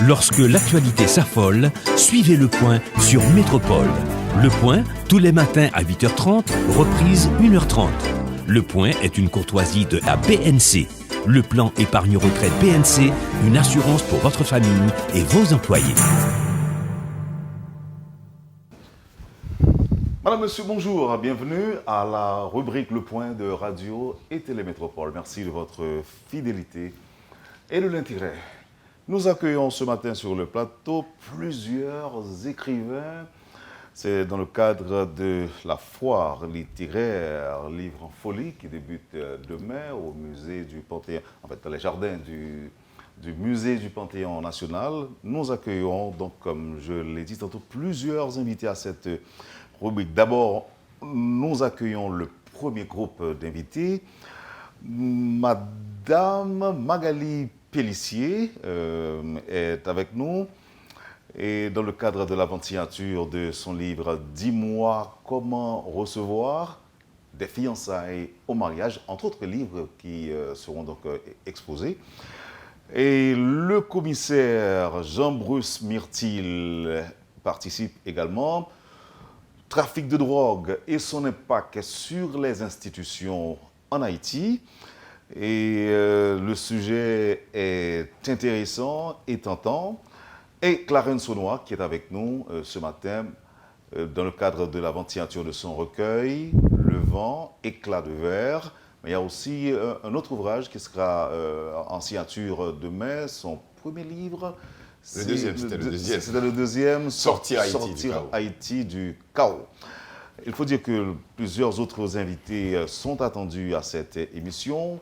Lorsque l'actualité s'affole, suivez Le Point sur Métropole. Le Point, tous les matins à 8h30, reprise 1h30. Le Point est une courtoisie de la BNC. Le plan épargne-retraite BNC, une assurance pour votre famille et vos employés. Madame, Monsieur, bonjour. Bienvenue à la rubrique Le Point de Radio et Télémétropole. Merci de votre fidélité et de l'intérêt. Nous accueillons ce matin sur le plateau plusieurs écrivains. C'est dans le cadre de la foire littéraire Livre en folie qui débute demain au musée du Panthéon, en fait dans les jardins du musée du Panthéon national. Nous accueillons donc, comme je l'ai dit tantôt, plusieurs invités à cette rubrique. D'abord, nous accueillons le premier groupe d'invités, Madame Magali Pellissier est avec nous et dans le cadre de l'avant-signature de son livre « Dis-moi comment recevoir des fiançailles au mariage », entre autres livres qui seront donc exposés. Et le commissaire Jean-Bruce Myrtil participe également. Trafic de drogue et son impact sur les institutions en Haïti. Et le sujet est intéressant et tentant. Et Clarence Saunois qui est avec nous ce matin dans le cadre de l'avant-signature de son recueil, Le vent, éclat de verre. Mais il y a aussi un autre ouvrage qui sera en signature demain, son premier livre. C'était le deuxième. C'était le deuxième, Sortir Haïti du chaos. Il faut dire que plusieurs autres invités sont attendus à cette émission.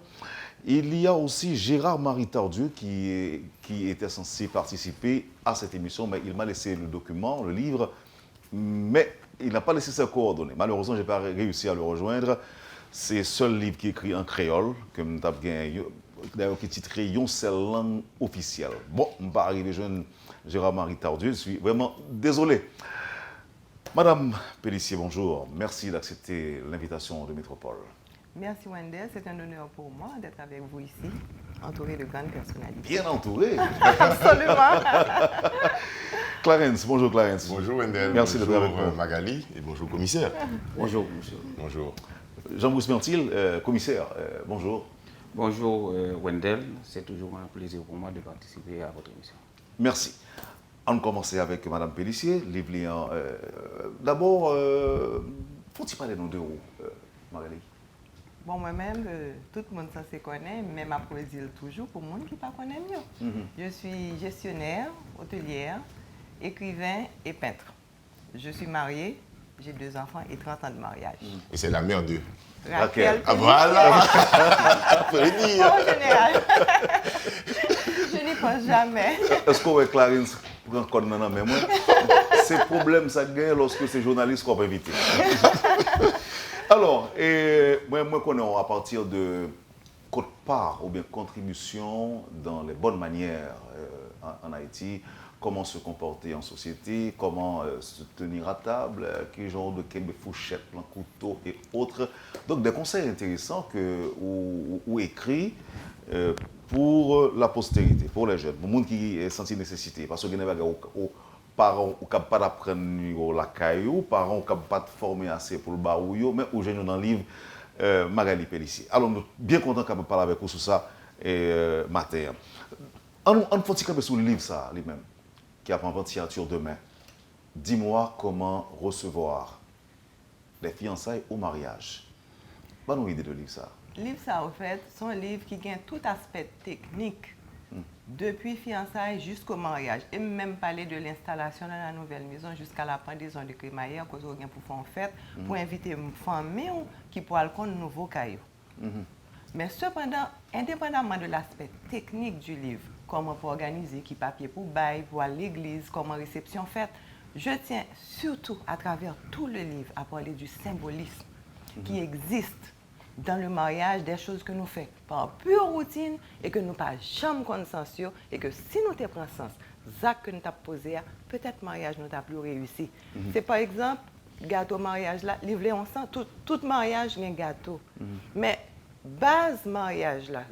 Il y a aussi Gérard-Marie Tardieu qui était censé participer à cette émission, mais il m'a laissé le document, le livre, mais il n'a pas laissé ses coordonnées. Malheureusement, je n'ai pas réussi à le rejoindre. C'est le seul livre qui est écrit en créole, que d'ailleurs qui est titré « Yon seule langue officielle ». Bon, je ne vais pas arriver jeune Gérard-Marie Tardieu, je suis vraiment désolé. Madame Pellissier, bonjour. Merci d'accepter l'invitation de Métropole. Merci Wendell, c'est un honneur pour moi d'être avec vous ici, entouré de grandes personnalités. Bien entouré. Absolument. Clarence, bonjour Clarence. Bonjour Wendell. Merci d'être avec nous. Magali et bonjour commissaire. Bonjour, monsieur. Bonjour. Jean-Bruce Myrtil, commissaire, bonjour. Bonjour Wendell, c'est toujours un plaisir pour moi de participer à votre émission. Merci. On commence avec Madame Pellissier, livre. D'abord, faut-il parler de nous deux, Magali? Bon, moi-même, tout le monde se connaît, mais ma poésie toujours pour le monde qui ne connaît mieux. Je suis gestionnaire, hôtelière, écrivain et peintre. Je suis mariée, j'ai 2 enfants et 30 ans de mariage. Et c'est la mère d'eux. Raquel. Ah voilà. Faut le dire. En général. Je n'y pense jamais. Est-ce qu'on va Clarence prend code dans la main? C'est le problème ça gagne lorsque c'est journaliste qu'on va inviter. Alors, moi connais à partir de code part ou bien contribution dans les bonnes manières en Haïti, comment se comporter en société, comment se tenir à table, quel genre de fourchette, couteau et autres. Donc des conseils intéressants ou écrits pour la postérité, pour les jeunes, pour le monde qui est senti nécessité. Parce que les parents ne peuvent pas apprendre la caillou, les parents ne peuvent pas te former assez pour le barouillot, mais aux jeunes dans le livre Magali Pellissier. Alors, nous sommes bien contents de parler avec vous sur ça matin. On faut camper sur le livre ça lui-même, qui a en signature demain. Dis-moi comment recevoir les fiançailles au mariage. Bonne idée de livre ça. Livre ça, en fait, c'est un livre qui gagne tout aspect technique, depuis fiançailles jusqu'au mariage. Et même parler de l'installation dans la nouvelle maison jusqu'à la pendaison de crémaillère, qu'on a pour faire en fête, pour inviter une famille qui pourra le compte nouveau caillou. Mais cependant, indépendamment de l'aspect technique du livre, comment pour organiser, qui papier pour bail, pour à l'église, comment réception faite, je tiens surtout à travers tout le livre à parler du symbolisme qui existe dans le mariage, des choses que nous faisons par pure routine et que nous pas jamais conscience et que si nous te prenons sens, ça que nous avons posé, peut-être mariage nous a plus réussi. C'est par exemple, gâteau mariage là, livrer on sent, tout mariage a un gâteau. Mais base mariage là,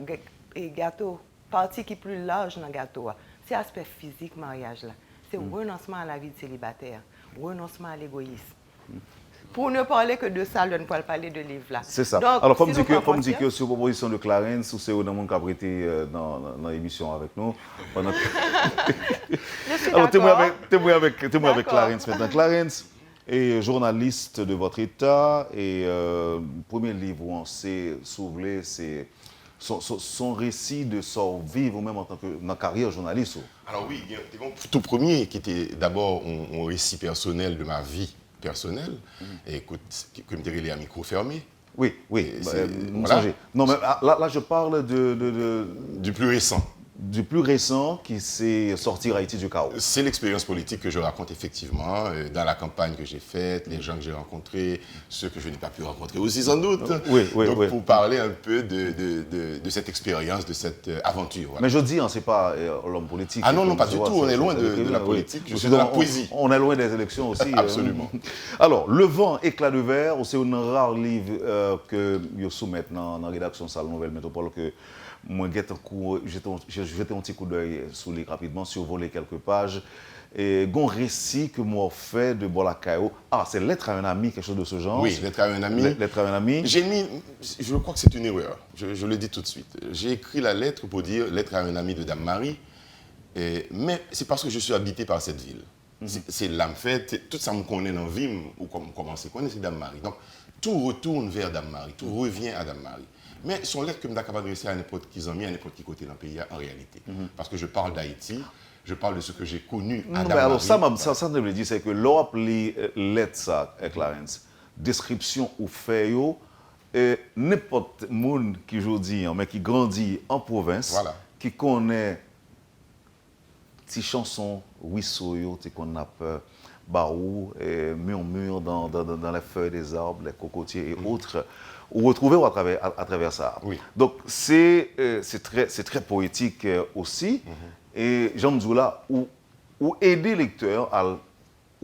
et gâteau partie qui est plus large dans le gâteau, c'est l'aspect physique mariage là. C'est renoncement à la vie de célibataire, renoncement à l'égoïsme. Pour ne parler que de ça, je ne peux pas parler de livre là. C'est ça. Donc, Alors, comme si dit que sur proposition de Clarence, ou c'est dans mon qui a prêté dans l'émission avec nous. Pendant je suis Alors, d'accord. témoin avec D'accord. Clarence maintenant. Clarence est journaliste de votre État et le premier livre où on s'est soulevé, c'est son récit de son vivre, même en tant que dans carrière journaliste. Alors oui, il y a mon tout premier qui était d'abord un récit personnel de ma vie personnelle, et écoute, que me dirait les micro fermé. Oui, C'est- vous voilà. songez. Non, mais là, je parle Du plus récent. du plus récent qui s'est sorti Haïti du chaos. C'est l'expérience politique que je raconte effectivement dans la campagne que j'ai faite, les gens que j'ai rencontrés, ceux que je n'ai pas pu rencontrer aussi sans doute. Oui, Donc oui. pour parler un peu de cette expérience, de cette aventure. Voilà. Mais je dis, ce n'est pas l'homme politique. Ah non, non, pas du Tu vois, tout. On est loin c'est de l'écrivain, la oui. politique, je Ou suis sinon, dans la poésie. On est loin des élections aussi. Absolument. Alors, Le vent, éclat de verre, c'est un rare livre que je soumets dans la rédaction Salle Nouvelle Métropole que moi, j'ai jeté un petit coup d'œil sous les rapidement, survolé quelques pages. Et un récit que moi fait de Bolakayo. Ah, c'est Lettre à un ami, quelque chose de ce genre. Oui, Lettre à un ami. Lettre à un ami. J'ai mis, je crois que c'est une erreur, je le dis tout de suite. J'ai écrit la lettre pour dire Lettre à un ami de Dame Marie, mais c'est parce que je suis habité par cette ville. C'est l'âme faite, tout ça me connaît dans la vie, ou comment c'est connaît, c'est Dame Marie. Donc tout retourne vers Dame Marie, tout revient à Dame Marie. Mais son lettre que je suis capable d'adresser à n'importe qui à n'importe qui côté dans le pays en réalité. Parce que je parle d'Haïti, je parle de ce que j'ai connu à Non, Dame mais alors Marie. ça me dit, c'est que l'Europe les lettres ça, Clarence, description ou fait yo, n'importe monde qui aujourd'hui, mais qui grandit en province, Voilà. qui connaît ces chansons, ruisseau yo, qu'on a barou, murmure dans les feuilles des arbres, les cocotiers et autres, ou retrouver à travers ça. Oui. Donc c'est très poétique aussi. Et Jean Mzoula, ou aider les lecteurs à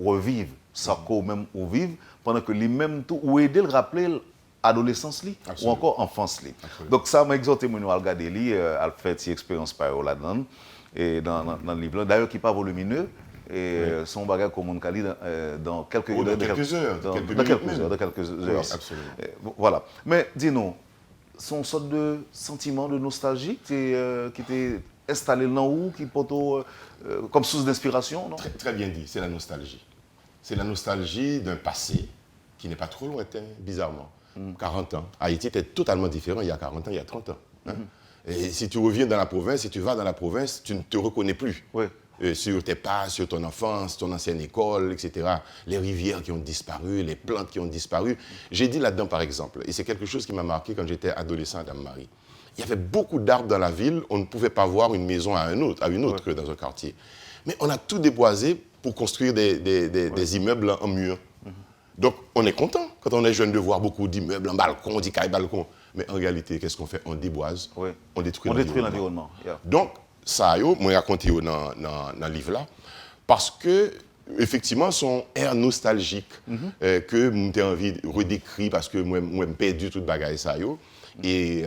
revivre ça qu'on même ou vivre, pendant que lui-même tout, ou aider le rappeler adolescence li, ou Absolument. encore enfance li. Absolument. Donc ça m'a exhorté à regarder li, à faire cette expérience par là-dedans, et dans le livre. D'ailleurs, qui n'est pas volumineux, et son bagage comme on lit dans quelques Oh, dans quelques heures, dans quelques quelques minutes heures, même. dans quelques Oui, heures. absolument. Voilà. Mais dis-nous, son sorte de sentiment de nostalgie qui était installé là où, qui poto comme source d'inspiration, non? Très, très bien dit, c'est la nostalgie. C'est la nostalgie d'un passé qui n'est pas trop lointain, bizarrement. 40 ans. Haïti était totalement différent il y a 40 ans, il y a 30 ans. Hein. Et si tu reviens dans la province, si tu vas dans la province, tu ne te reconnais plus. Oui. Sur tes pas, sur ton enfance, ton ancienne école, etc. Les rivières qui ont disparu, les plantes qui ont disparu. J'ai dit là-dedans, par exemple, et c'est quelque chose qui m'a marqué quand j'étais adolescent à Dame-Marie. Il y avait beaucoup d'arbres dans la ville, on ne pouvait pas voir une maison à une autre dans un quartier. Mais on a tout déboisé pour construire des immeubles en mur. Donc, on est content quand on est jeune de voir beaucoup d'immeubles en balcon, on dit qu'il y a balcon. Mais en réalité, qu'est-ce qu'on fait? On déboise, Oui. on détruit On détruit l'environnement. Yeah. Donc, ça, moi, raconté dans le livre-là, parce que, effectivement, son air nostalgique que j'ai envie de redécrire parce que moi, je perdu toute bagaille ça, et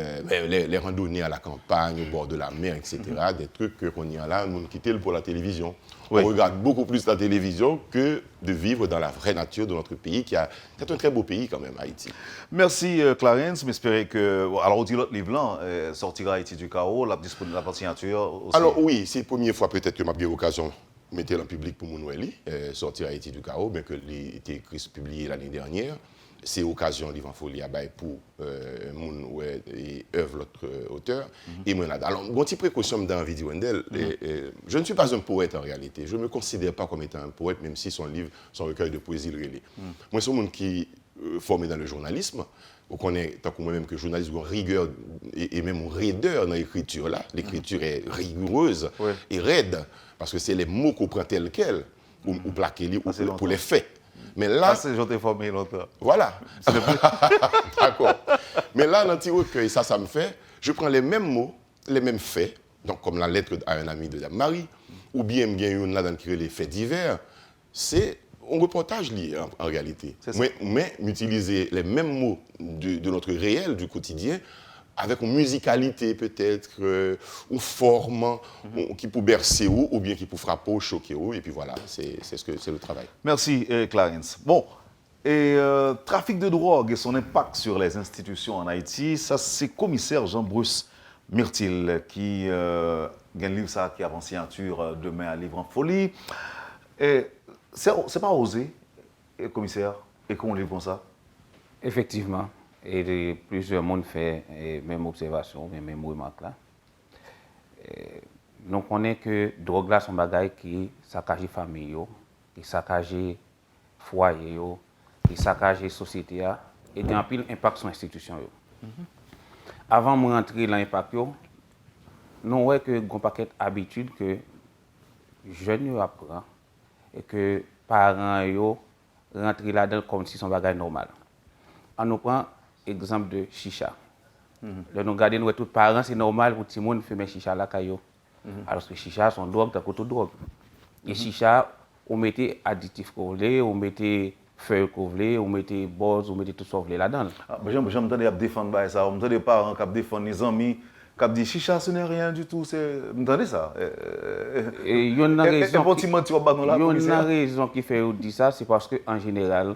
les randonnées à la campagne, au bord de la mer, etc., des trucs qu'on y a là, nous quittons pour la télévision. Oui. On regarde beaucoup plus la télévision que de vivre dans la vraie nature de notre pays, qui est un très beau pays quand même, Haïti. Merci Clarence, j'espère que... Alors, on dit l'autre livre là, sortira Haïti du chaos, la signature aussi. Alors oui, c'est la première fois peut-être que j'ai eu l'occasion de mettre en public pour mon sortir Haïti du chaos, bien que l'ait été écrit, publié l'année dernière. C'est l'occasion de livre en folie pour mon œuvre l'autre auteur. Et moi là. Alors, bon petite précaution dans la vie de Wendell, je ne suis pas un poète en réalité. Je ne me considère pas comme étant un poète, même si son livre, son recueil de poésie le relie. Moi, c'est un monde qui est formé dans le journalisme. On connaît, tant que moi-même, que journaliste, une rigueur et même une raideur dans l'écriture là. L'écriture est rigoureuse et raide, parce que c'est les mots qu'on prend tels quels, ou plaquer pour les faits. Mais là, c'est j'en t'ai formé longtemps. voilà. D'accord. Mais là, dans le petit recueil, ça me fait, je prends les mêmes mots, les mêmes faits, donc comme la lettre à un ami de Dame Marie, ou bien il y a une là dans les faits divers, c'est un reportage lié en réalité. Mais m'utiliser les mêmes mots de notre réel, du quotidien, avec une musicalité peut-être, une forme qui peut bercer ou bien qui peut frapper, choquer, et puis voilà, c'est le travail. Merci, Clarence. Bon, et trafic de drogue et son impact sur les institutions en Haïti, ça c'est commissaire Jean-Bruce Myrtil qui a un livre ça, qui est avant signature demain à Livre en Folie. Et c'est pas osé, commissaire, et qu'on livre comme ça? Effectivement, et plusieurs monde fait même observation, même remarque là. Nous connaissons que la drogue là sont bagaille qui saccage famille, qui saccage foyer, qui saccage société et qui a un pile impact sur l'institution. Avant de rentrer dans l'impact, nous voyons que un paquet d'habitudes que les jeunes apprennent et que les parents rentrent là-dedans comme si c'était un bagage normal. On nous prend l'exemple de chicha. Là, nous regardons que tous les parents, c'est normal pour tout le monde fumer chicha là. Alors que chicha, c'est une drogue, c'est une drogue. Et chicha, on mettait additifs qu'on voulait, on mettait feuilles qu'on voulait, on mettait buzz, on mettait tout ça là-dedans. J'aime défendre ça. On des parents qui défendent les amis, qui disent chicha, ce n'est rien du tout. Vous entendez ça? Il y a une raison qui fait dire ça, c'est parce qu'en général,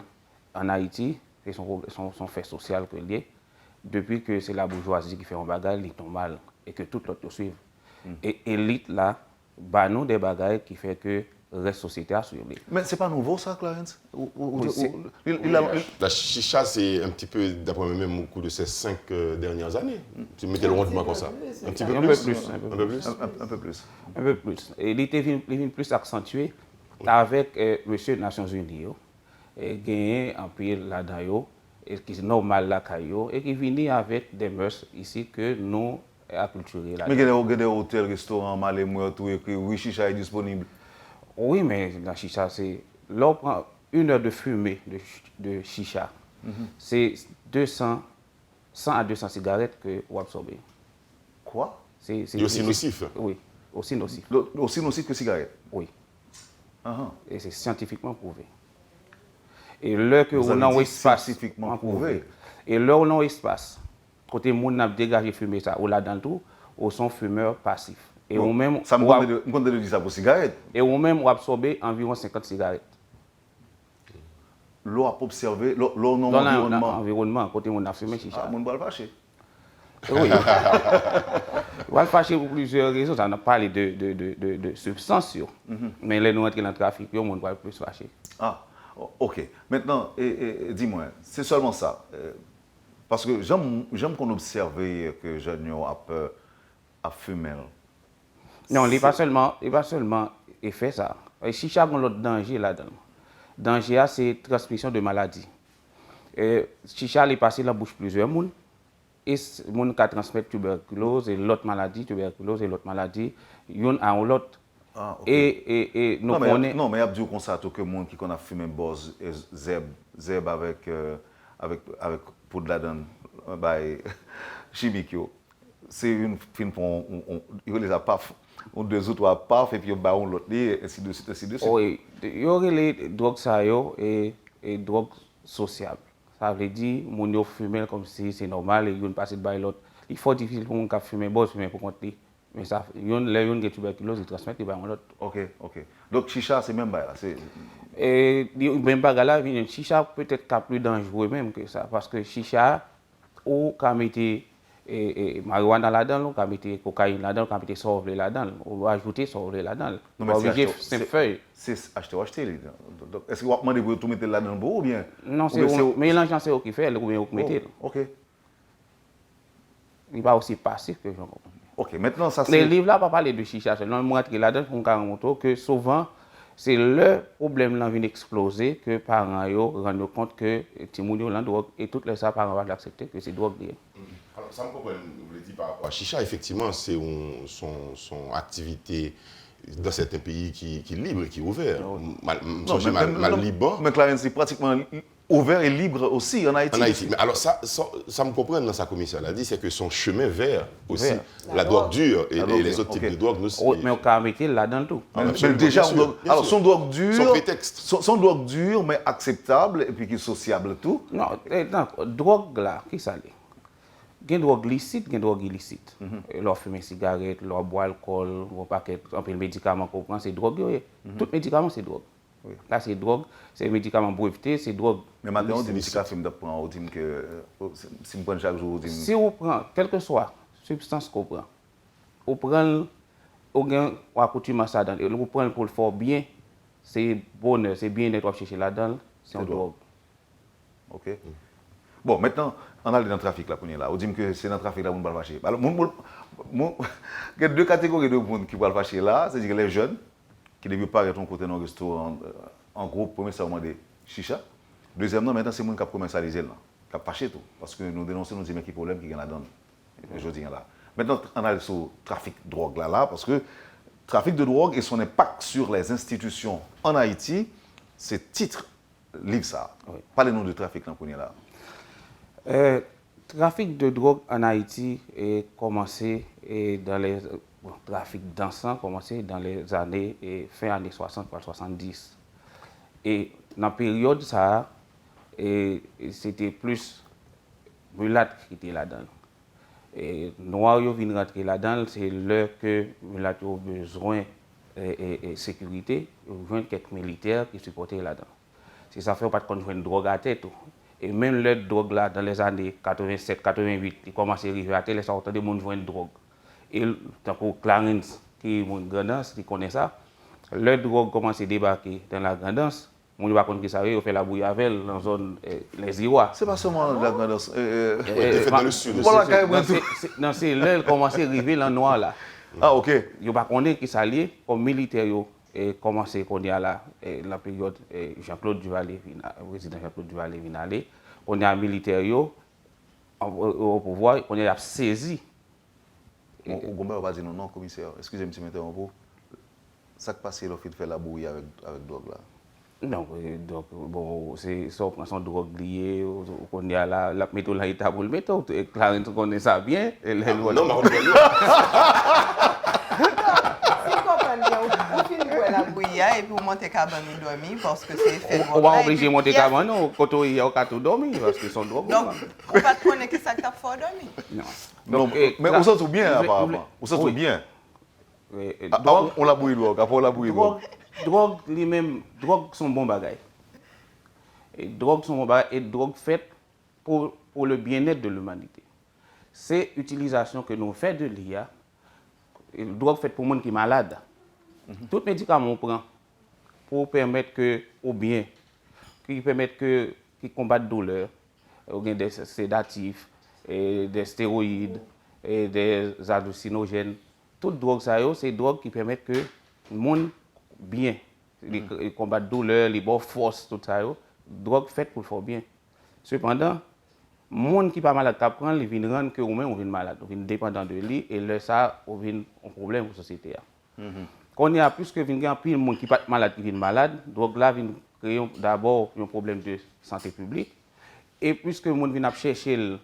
en Haïti, c'est son fait social que lié. Depuis que c'est la bourgeoisie qui fait un bagage, il tombe mal et que tout l'autre suit. Et l'élite là, bah nous des bagages qui fait que la reste société a suivi. Mais c'est pas nouveau ça, Clarence? La chicha, c'est un petit peu, d'après moi-même, au cours de ces 5 dernières années. Tu mettais le rondement comme ça. Un petit peu plus. Un peu plus. Un peu plus. Un peu plus. Et il est plus accentué avec Monsieur des Nations Unies. Et gagné un pays là-dedans, et qui est normal là, et qui vient avec des mœurs ici que nous acculturés là. Mais il y a des hôtels, restaurants, malémouilles, tout écrit, oui, chicha est disponible. Oui, mais la chicha, c'est. Là, on prend 1 heure de fumée de chicha. C'est 100 à 200 cigarettes que vous absorbez. Quoi? C'est aussi nocif? Oui, aussi nocif. Aussi nocif que cigarette? Oui. Uh-huh. Et c'est scientifiquement prouvé. Et là que on a un espace scientifiquement prouvé. Et là on a un espace côté monde a dégagé fumer ça ou là dans tout ou sont fumeurs passifs et on même ça me compte de dire ça pour cigarette et on même on absorber environ 50 cigarettes. L'eau a observé l'eau non dans environnement côté on a fumé chicha. Mon boit fâché. Oui. On va fâcher pour plusieurs raisons, ça n'a pas parlé de substances mais les nous entrer dans le trafic, on va plus fâcher. Ah. Ok. Maintenant, dis-moi, c'est seulement ça. Parce que j'aime qu'on observe que jeunes ont peur à fumer. Non, il n'est pas seulement effet ça. Et chicha a l'autre danger là-dedans. Danger, c'est transmission de maladies. Chicha est passé dans la bouche plusieurs personnes. Et les gens qui transmettent tuberculose et l'autre maladie, ils ont l'autre. Ah, okay. Et nous connaissons. Non, mais il y a des gens que les gens qui ont fumé buzz et zeb avec pour de la donne, chimique. C'est une film ils les a pas, on deux autres à paf et puis on bat l'autre et ainsi de suite, ainsi de suite. Oui, il y aurait les drogues et drogues sociables. Ça veut dire que les gens fument comme si c'est normal et ils passent de l'autre. Il faut difficile pour les gens qui fument buzz fumer pour compter. Mais ça, les gens qui ont tuberculose, ils transmettent, ils vont l'autre. Ok. Donc, chicha, c'est même pas là. Et même pas là, chicha peut-être plus dangereux même que ça. Parce que chicha, ou quand on met marijuana là-dedans, quand on met cocaïne là-dedans, quand on met sorvle là-dedans, on va ajouter sorvle là-dedans. On va obliger cette feuille. C'est acheter. Est-ce que vous demandez pour tout mettre là-dedans ou bien? Non, c'est mélangeant, c'est eux qui fait, ou bien vous mettez. Ok. Il va aussi passif que j'en comprends. Ok, maintenant ça c'est... Les livres là, pas parler de chicha, seulement montrer là-dedans pour qu'on montre que souvent, c'est le problème là vient exploser que les parents se rendent compte que les gens ont drogue et toutes les parents vont accepter que c'est drogue. Alors ça me comprend, vous le dites par rapport à chicha, effectivement, c'est son activité dans certains pays qui est libre et qui est ouvert. Mal Liban. Mais Clarence, c'est pratiquement ouvert et libre aussi en Haïti. En Haïti. Mais alors ça me comprend dans sa commission. Elle a dit c'est que son chemin vers aussi la drogue dure et les autres types de drogues aussi. Mais on peut mettre là-dedans tout. Mais déjà, alors son drogue dure. Son prétexte. Son drogue dure mais acceptable et puis qui est sociable tout. Non, drogue là, qui ça l'est? gen drogue licite, gen drogue illicite. Leur fumer cigarette, leur boire alcool, leur paquet, un peu de médicaments qu'on prend, c'est drogue. Tout médicament, c'est drogue. Oui. Là, c'est drogue, c'est médicament breveté, c'est drogue. Mais maintenant, on dit que si on prend, on dit que si on prend chaque jour, on dit... Si on prend, quelle que soit substance qu'on prend, on prend, on accoutume à ça, on prend pour le faire bien, c'est bonheur, c'est bien d'être chercher là-dedans, c'est une drogue. Ok. Bon, maintenant, on a dans le trafic là, pour là. On dit que c'est dans le trafic là qu'on va le fâcher. Alors, il y a deux catégories de monde qui vont le fâcher là, c'est-à-dire les jeunes, qui ne pas être côté dans le restaurant, en gros, premièrement des chicha. Deuxièmement, maintenant, c'est les gens qui commercialisent là, qui fâché tout. Parce que nous dénonçons, nous disons qu'il y a problème qui est là-dedans. Je dis là. Maintenant, on a sur le trafic de drogue là, parce que trafic de drogue et son impact sur les institutions en Haïti, c'est titre livre ça. Oui. Parlez-nous de trafic là, pour là. Trafic de drogue en Haïti est commencé dans les trafic d'encens commencé dans les années fin années 60 par 70. Et dans la période ça c'était plus mulâtre qui était là-dedans. Et noir yo vinn rentrer là-dedans, c'est là que mulâtre a besoin de sécurité, besoin de quelques militaires qui supportaient là-dedans. C'est ça fait pas qu'on joue une drogue à tête. Et même le drogue là, dans les années 87-88, il commence à arriver à télé, ça autant de monde jouer une drogue. Et tant que Clarence, qui est mon grandance, qui connaît ça, le drogue commence à débarquer dans la grandance. On va connaître ça, on fait la bouillavel dans la zone les Irois. C'est pas seulement la grandance. Dans le sud. Non, c'est là qu'il commence à arriver dans le noir là. Ah, ok. Il va connaître qui s'allie comme militaire. Et commencé qu'on y a là, la période Jean-Claude Duvalier, président Jean-Claude Duvalier vient aller, on y a militaire au pouvoir, on y a saisi. Au Gombe, on va dire non, commissaire. Excusez-moi si je m'interromps. Ça qui passe, il a fait faire la bouillie avec drogue là. Non, donc bon, c'est ça, on prend son drogue liée, on y a la méthode là, il t'a pour le méthode, et Clarence connaît ça bien. Non, mais on la bouillie et puis on monte cabane dormir parce que c'est fait. On va obliger de monter cabane quand il y a tout dormir parce qu'ils sont drogués. Donc, on ne peut pas connaître qui ça t'a fait dormir. Non. Mais on s'en bien apparemment. On s'en bien. On la bouille drogue, après on la bouille drogue. Drogue, les-mêmes, drogue sont bons bagailles. Et drogue sont bons bagailles et drogue faite pour le bien-être de l'humanité. C'est l'utilisation que nous faisons de l'IA, drogue faite pour les gens qui sont malades. Tout médicament on prend pour permettre que, ou bien, qui permettent que, qui combattent douleur, des sédatifs, et des stéroïdes, et des hallucinogènes. Toute drogue, c'est des drogues qui permettent que le monde bien, les combattre douleur, les bonnes forces, tout ça, drogue faite pour le faire bien. Cependant, les gens qui ne sont pas malades, ils viennent rendre que nous-mêmes, on vient malade, on vient dépendant de lui, et là, ça, on vient un problème pour la société. Quand il y a plus que de gens qui ne sont pas malades, qui viennent malades, drogue là vient créer d'abord un problème de santé publique, et puisque les gens viennent chercher, les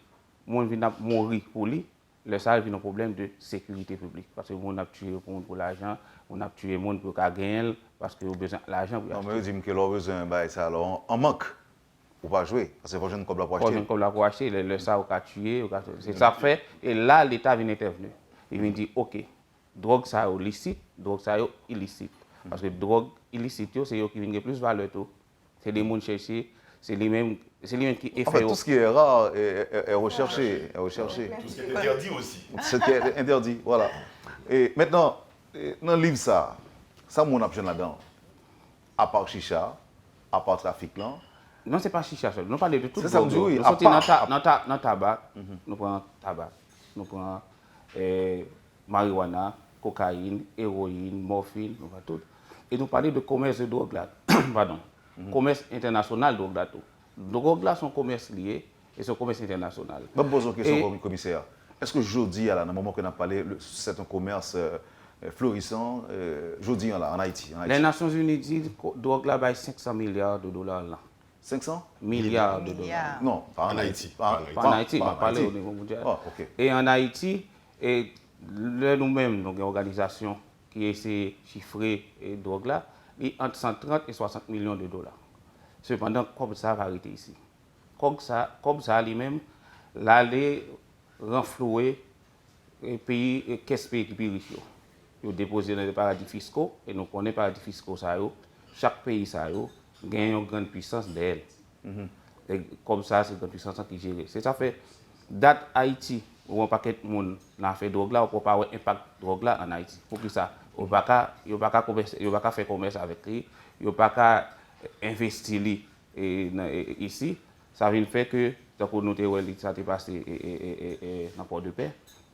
gens viennent mourir pour lui, le ça vient un problème de sécurité publique. Parce que on a tué pour l'argent, on a tué les gens pour gagner, parce qu'ils ont besoin de l'argent. Non, mais ils disent que leur besoin, ça, alors on manque. Ou pas jouer, parce que faut jeune comme la pour acheter. Comme la pour acheter, le ça on a tué, c'est ça fait. Et là, l'État vient intervenir. Il vient dire, ok, drogue ça est licite, drogue ça est illicite. Parce que drogue illicite, c'est eux qui viennent plus valeur tout. C'est des gens chercher, c'est les mêmes qui En fait, tout ce qui est rare est recherché. Tout ce qui est interdit aussi. Ce qui est interdit, voilà. Et maintenant, dans le livre, ça mon option là-dedans. À part chicha, à part trafic là. Non, ce n'est pas chicha seul. Nous parlons de tout. C'est ça que je dis. Nous sortons dans tabac, nous prenons tabac, nous prenons marijuana, cocaïne, héroïne, morphine, nous prenons tout. Et nous parlons de commerce de drogue là. Pardon. Commerce international de drogue là tout. Les drogues là sont commerce liés et sont commerce international. Je me pose une question, commissaire. Est-ce que aujourd'hui, dans le moment qu'on a parlé, c'est un commerce florissant, aujourd'hui là, en Haïti? Les Nations Unies disent que la drogue là a 500 milliards de dollars là. 500 milliards de dollars. Non, pas en Haïti. Pas en Haïti, on va parler au niveau mondial. Ah, okay. Et en Haïti, nous-mêmes, nous avons une organisation qui essaie de chiffrer les drogues là, et entre 130 et 60 millions de dollars. Cependant, comme ça va arrêter ici. Comme ça lui-même, l'aller renflouer les pays, qu'est-ce pays qui riche. Ils ont déposé dans les paradis fiscaux, et nous connaissons les paradis fiscaux, ça, chaque pays ça, gagne une grande puissance d'elle. Et comme ça, c'est une grande puissance qui gère. C'est ça fait, date Haïti, où un paquet de monde a fait drogue là, on ne peut pas avoir impact drogue là en Haïti. Pour que ça, il n'y a pas faire commerce avec lui, il n'y a pas investir ici. Ça vient faire que, donc nous ça a passé dans Port-de-Paix.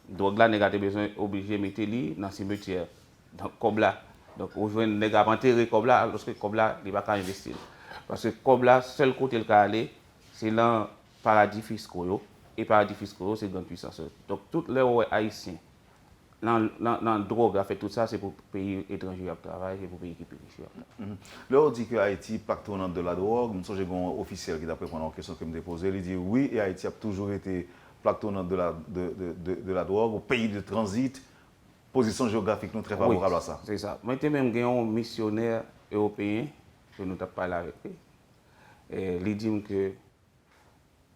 Drogue là, nous avons besoin obligé de mettre lui dans le cimetière, dans Kobla. Donc, on joue un nègre enterré Kobla, lorsque Kobla, il ne va pas investir. Parce que Kobla, seul côté le cas aller, c'est dans le paradis fiscaux. Et paradis fiscaux, c'est grande puissance. Donc, tous les Haïtiens, dans la drogue, fait tout ça, c'est pour les pays étrangers qui travaillent et pour les pays qui périssent. Là, on dit que Haïti, plaque tournante de la drogue. Nous sommes un officiel qui a répondu à une question que je me posée. Il dit oui, et Haïti a toujours été plaque tournante de la drogue, au pays de transit. Position géographique nous très favorable à ça. C'est ça. Moi, j'ai même un missionnaire européen que nous avons parlé avec lui. Il dit que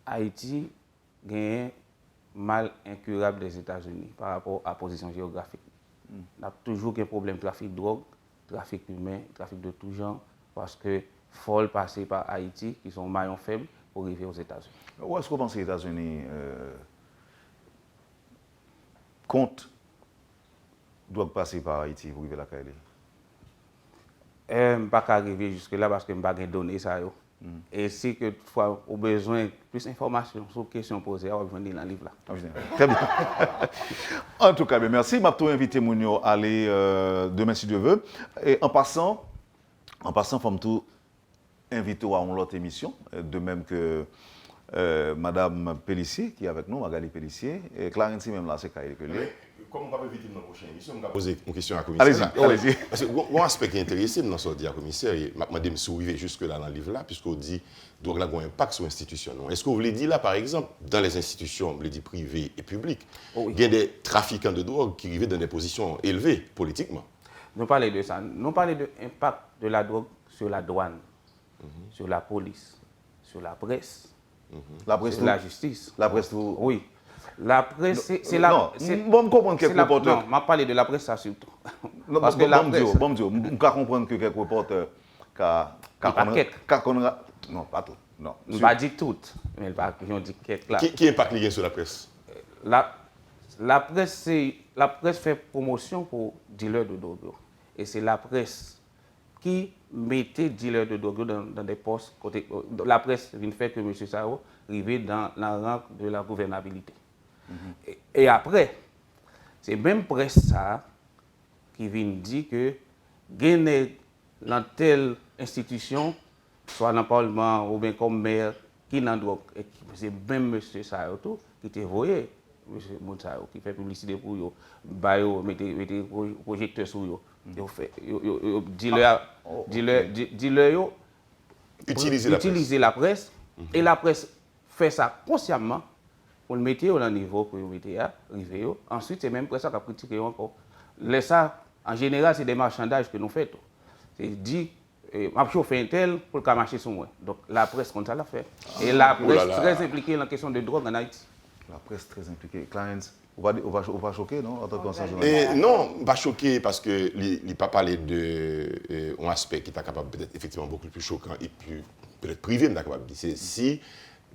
Haïti a un mal incurable des États-Unis par rapport à la position géographique. On a toujours un problème de trafic de drogue, trafic humain, trafic de tout genre, parce que faut passer par Haïti, qui sont maillons faibles, pour arriver aux États-Unis. Où est-ce que vous pensez que les États-Unis comptent doivent passer par Haïti pour arriver à la Kaili? Je ne peux pas arriver jusque-là parce que je n'ai pas de données. Et si que toutefois, on a besoin de plus d'informations sur les questions posées, on va venir dans le livre là. Très bien. En tout cas, merci. Je vais inviter Mounio à aller demain si Dieu veut. Et en passant, il faut tout inviter à une autre émission, de même que Madame Pellissier qui est avec nous, Magali Pellissier. Et Clarence même là, c'est Kaili que lui. Comme on va inviter dans la prochaine émission, on va poser une question à la commissaire. Allez-y. Parce que un aspect qui est intéressant dans ce dit à la commissaire, et je me suis jusque-là dans le livre là, puisqu'on dit qu'il y a un impact sur l'institution. Est-ce que vous voulez dire là, par exemple, dans les institutions privées et publiques, il y a des trafiquants de drogue qui arrivent dans des positions élevées politiquement? Nous parlons de ça. Nous parlons de l'impact de la drogue sur la douane, sur la police, sur la presse, sur la justice. La presse, tout. Oui. La presse, c'est la. Non, bon, comprendre quelques reporters. Non, je parle de la presse, ça surtout. Non, parce que la presse. Je comprendre que quelques reporters. Non, pas tout. Non. Je ne vais pas dire tout, mais je dis quelques là. Qui impacte les sur la presse? La presse fait promotion pour dealers de drogue. Et c'est la presse qui mettait dealers de drogue dans des postes. La presse vient faire que M. Sao arrive dans la rang de la gouvernabilité. Et après, c'est même presse ça qui vient dire que gagner dans telle institution, soit dans le Parlement ou bien comme maire, qui n'a drogue. Et c'est même M. Sao qui était voyé, M. Mounsao, qui fait publicité pour eux, mettez projecteurs sur eux. Dis-leur utiliser la presse, et la presse fait ça consciemment pour le mettre au niveau pour le mettre arriver. Ensuite, c'est même presse qui a critiqué encore. Ça, en général, c'est des marchandages que nous faisons. C'est dit, je fais un tel pour le marcher sur moi. Donc la presse, comme ça, l'a fait. Et la presse très impliquée dans la question de drogue en Haïti. La presse très impliquée. Clarence, on va choquer, non, en tant que journaliste? Non, pas choqué parce que il n'a pas parlé d'un aspect qui est capable peut-être effectivement beaucoup plus choquant et plus peut-être privé, c'est si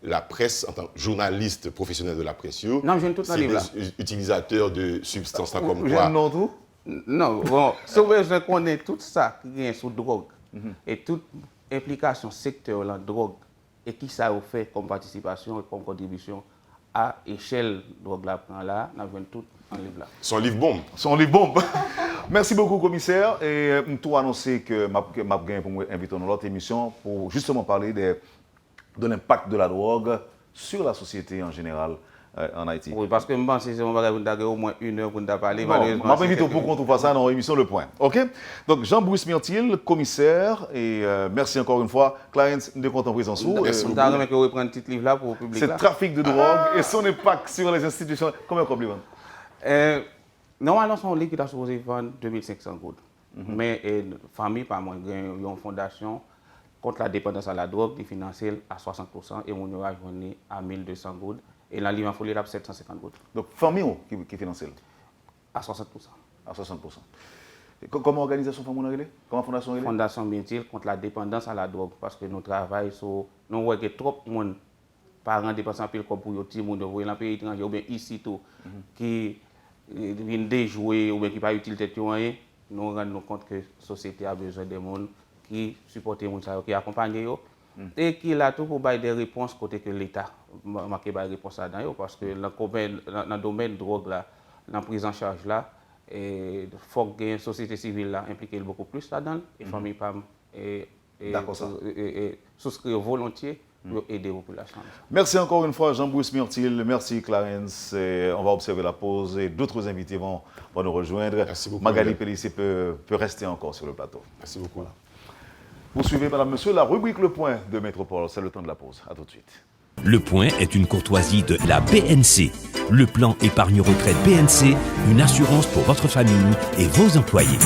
la presse, en tant que journaliste professionnel de la presse, c'est des utilisateurs de substances comme quoi. Non, tout? Non, bon, si je connais tout ça qui est sous drogue et toute implication secteur dans la drogue et qui ça a fait comme participation et comme contribution à échelle drogue là, nous avons tout en livre là. Son livre bombe. Son livre bombe. Merci beaucoup, commissaire. Et je annoncer que je vais pour inviter dans l'autre émission pour justement parler de l'impact de la drogue sur la société en général en Haïti. Oui, parce que je pense que c'est au moins 1 heure pour nous parler. Je vais inviter pour qu'on trouve ça dans l'émission Le Point. OK? Donc, Jean-Bruce Myrtil, commissaire, et merci encore une fois. Clarence, nous sommes contents de présence. Merci beaucoup. Je vais reprendre un petit livre là pour le public. C'est trafic de drogue et son impact sur les institutions. Combien de compliments? Normalement, c'est un livre qui est supposé vendre 2500 gouttes. Mais la famille, par moi, il y a une fondation contre la dépendance à la drogue, qui finance à 60% et on aura journée à 1200 gouttes. Et dans le livre en folie, il y a 750 gouttes. Donc, famille qui finance À 60%. à 60%. Comment organisation famille comment fondation relais? Fondation Bintil contre la dépendance à la drogue parce que nous travaillons sur nous voyons que trop de monde parents dépensent un peu comme pour les petits monde dans le pays étranger ou bien ici tout qui viennent déjouer ou bien qui pas utilité rien nous rendons compte que la société a besoin de monde qui supportent les gens qui accompagnent eux et qui là tout pour bailler des réponses côté que l'État marqué des réponses là-dedans parce que dans le domaine de drogue là dans la prise en charge là et faut que la société civile là impliquée beaucoup plus là-dedans et famille PAM et souscrire volontiers pour aider la population. Merci encore une fois Jean-Bruce Myrtil, merci Clarence. On va observer la pause et d'autres invités vont nous rejoindre. Merci beaucoup. Magali Pellissier peut rester encore sur le plateau. Merci beaucoup. Voilà. Vous suivez, madame, monsieur, la rubrique Le Point de Métropole. C'est le temps de la pause. À tout de suite. Le Point est une courtoisie de la BNC. Le plan épargne retraite BNC, une assurance pour votre famille et vos employés.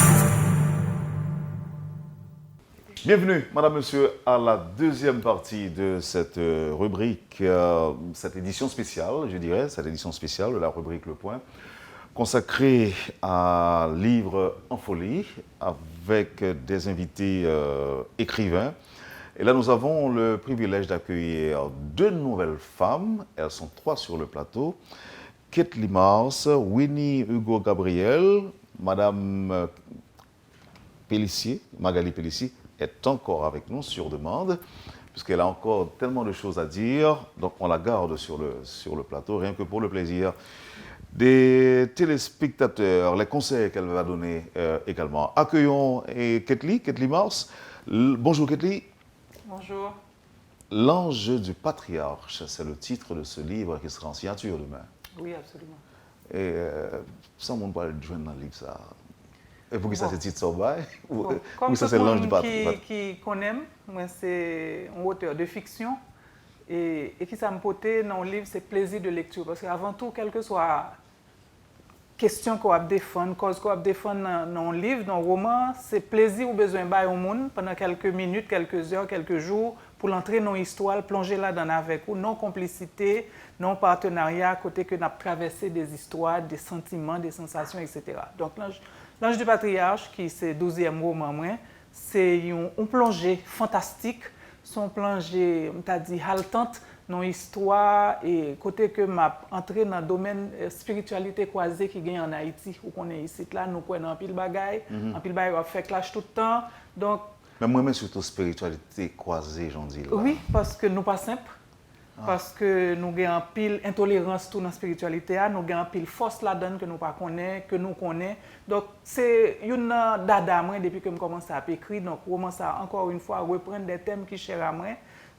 Bienvenue, madame, monsieur, à la deuxième partie de cette rubrique, cette édition spéciale, je dirais, cette édition spéciale de la rubrique Le Point, consacrée à Livres en folie, avec des invités écrivains. Et là, nous avons le privilège d'accueillir deux nouvelles femmes. Elles sont trois sur le plateau. Kathleen Mars, Winnie Hugo Gabriel, madame Pellissier, Magali Pellissier, est encore avec nous sur demande, puisqu'elle a encore tellement de choses à dire. Donc, on la garde sur le plateau, rien que pour le plaisir des téléspectateurs, les conseils qu'elle va donner également. Accueillons Kathleen Mars. Bonjour Kathleen. Bonjour. L'ange du patriarche, c'est le titre de ce livre qui sera en signature demain. Oui, absolument. Et sans monde parler de joindre dans le livre, ça. Et pour qui ça, c'est titre ça ou ça, c'est l'ange du patriarche? Qui connaît, moi, c'est un auteur de fiction. Et qui ça me portait dans le livre, c'est plaisir de lecture. Parce qu'avant tout, quelle que soit question qu'on va défendre, cause qu'on va défendre dans le livre, dans le roman, c'est plaisir ou besoin de au monde pendant quelques minutes, quelques heures, quelques jours, pour l'entrer dans l'histoire, plonger là-dedans avec vous, non complicité, non partenariat, côté que nous avons traversé des histoires, des sentiments, des sensations, etc. Donc, l'ange du patriarche, qui c'est 12e roman, c'est une plongée fantastique, son plongée, on t'a dit, haletante, dans l'histoire et côté que m'a entré dans le domaine spiritualité croisée qui gagne en Haïti où on est ici là nous connaissons en pile bagaille en pile bagaille on fait clash tout le temps donc mais moi-même surtout spiritualité croisée j'en dis là. Oui parce que nous pas simple parce que nous avons en pile intolérance tout dans la spiritualité nous avons en pile force là-dedans que nous pas connaît que nous connaît donc c'est une dada moi depuis que je commence à écrire donc je commence à encore une fois reprendre des thèmes qui chers à moi.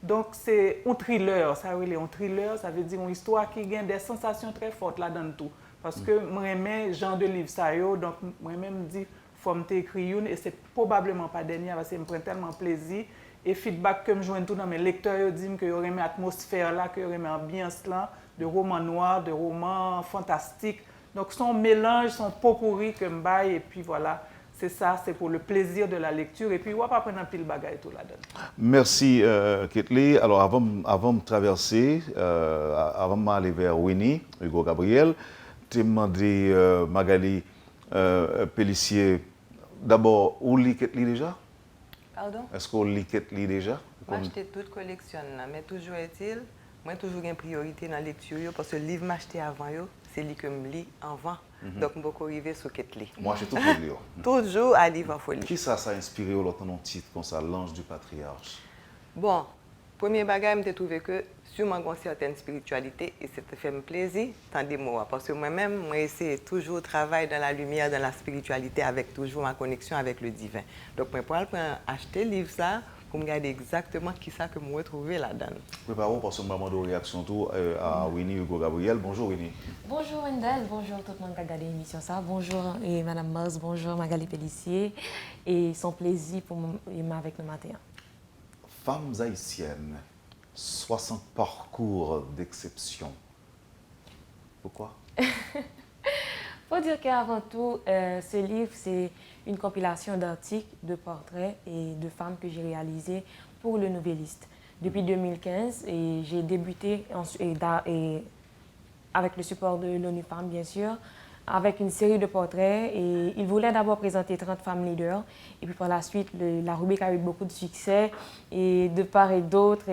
Donc, c'est un thriller, ça veut dire un thriller, ça veut dire une histoire qui gagne des sensations très fortes là-dedans tout. Parce que moi, j'aime genre de livre ça, donc moi-même dis, il faut m'écrire une, et c'est probablement pas dernier, parce que je me prends tellement plaisir. Et feedback que je joins tout dans mes lecteurs, ils disent que y aurait une atmosphère là, qu'il y aurait une ambiance là, de romans noirs, de romans fantastiques. Donc, son mélange, son pot pourri que je baille, et puis voilà. C'est ça, c'est pour le plaisir de la lecture. Et puis, on va pas prendre un pile bagaille tout là-dedans. Merci, Kathleen. Alors, avant de traverser, avant d'aller vers Winnie, Hugo Gabriel, tu as demandé Magali Pellissier, d'abord, où lit Kathleen déjà? Pardon? Est-ce qu'on lit Kathleen déjà? Moi, j'étais toute collection, mais toujours est-il, moi, toujours une priorité dans la lecture, parce que le livre que j'acheté avant, c'est lui que je lis avant. Donc, je peux arriver sur Kathleen. Moi, j'ai tout lu. Toujours à livre en folie. Qui ça a inspiré l'autre nom titre comme ça, l'ange du patriarche? Bon, premier bagage, j'ai trouvé que sûrement une certaine spiritualité et ça te fait plaisir, tandis moi. Parce que moi-même, moi, j'essaie toujours travailler dans la lumière, dans la spiritualité, avec toujours ma connexion avec le divin. Donc, je peux acheter le livre ça pour me regarder exactement qui ça que je retrouvé là-dedans. Préparons pour ce moment de réaction tout à Winnie Hugo Gabriel. Bonjour Winnie. Bonjour Wendell, bonjour tout le monde qui a regardé l'émission ça. Bonjour et Madame Mars, bonjour Magali Pellissier. Et son plaisir pour m'aimer avec le matin. Femmes haïtiennes, 60 parcours d'exception. Pourquoi? faut dire qu'avant tout, ce livre, c'est une compilation d'articles, de portraits et de femmes que j'ai réalisés pour le Nouvelliste. Depuis 2015, j'ai débuté avec le support de l'ONU Femmes, bien sûr, avec une série de portraits. Et il voulait d'abord présenter 30 femmes leaders. Et puis par la suite, la rubrique a eu beaucoup de succès. Et de part et d'autre,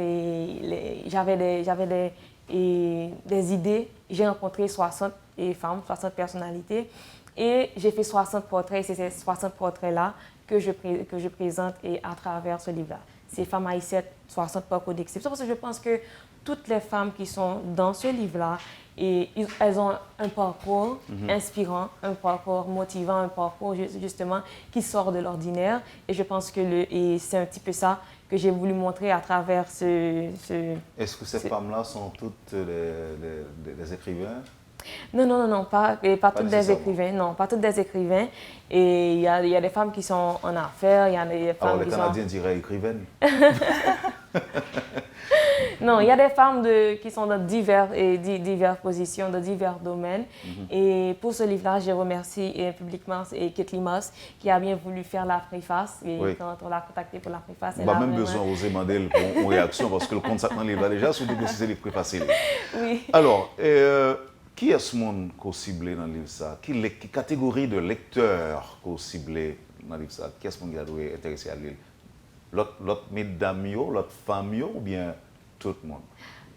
j'avais des idées. J'ai rencontré 60 femmes, 60 personnalités. Et j'ai fait 60 portraits. Et c'est ces 60 portraits-là que je présente à travers ce livre-là. Ces femmes haïtiennes, 60 parcours d'exception. Parce que je pense que toutes les femmes qui sont dans ce livre-là, elles ont un parcours inspirant, un parcours motivant, un parcours justement qui sort de l'ordinaire. Et je pense que c'est un petit peu ça que j'ai voulu montrer à travers Est-ce que ces femmes-là sont toutes des écrivains? Non, pas toutes des écrivains. Non, pas toutes des écrivains. Et il y a des femmes qui sont en affaires, il y a des femmes Alors, qui les Canadiens diraient écrivaines. Non, il y a des femmes qui sont dans diverses positions, dans divers domaines. Et pour ce livre-là, je remercie publiquement Kathleen Moss qui a bien voulu faire la préface. Et quand on l'a contactée pour la préface, on a même besoin d'oser demander une réaction parce que le compte dans le livre déjà, surtout que c'est les préfacés. Oui. Alors, qui est ce monde qu'on ciblé dans le livre ça? Quelle catégorie de lecteurs qu'on ciblé dans le livre ça? Qui est ce monde qui a été intéressé à lire? L'autre mesdames, l'autre femmes ou bien tout le monde?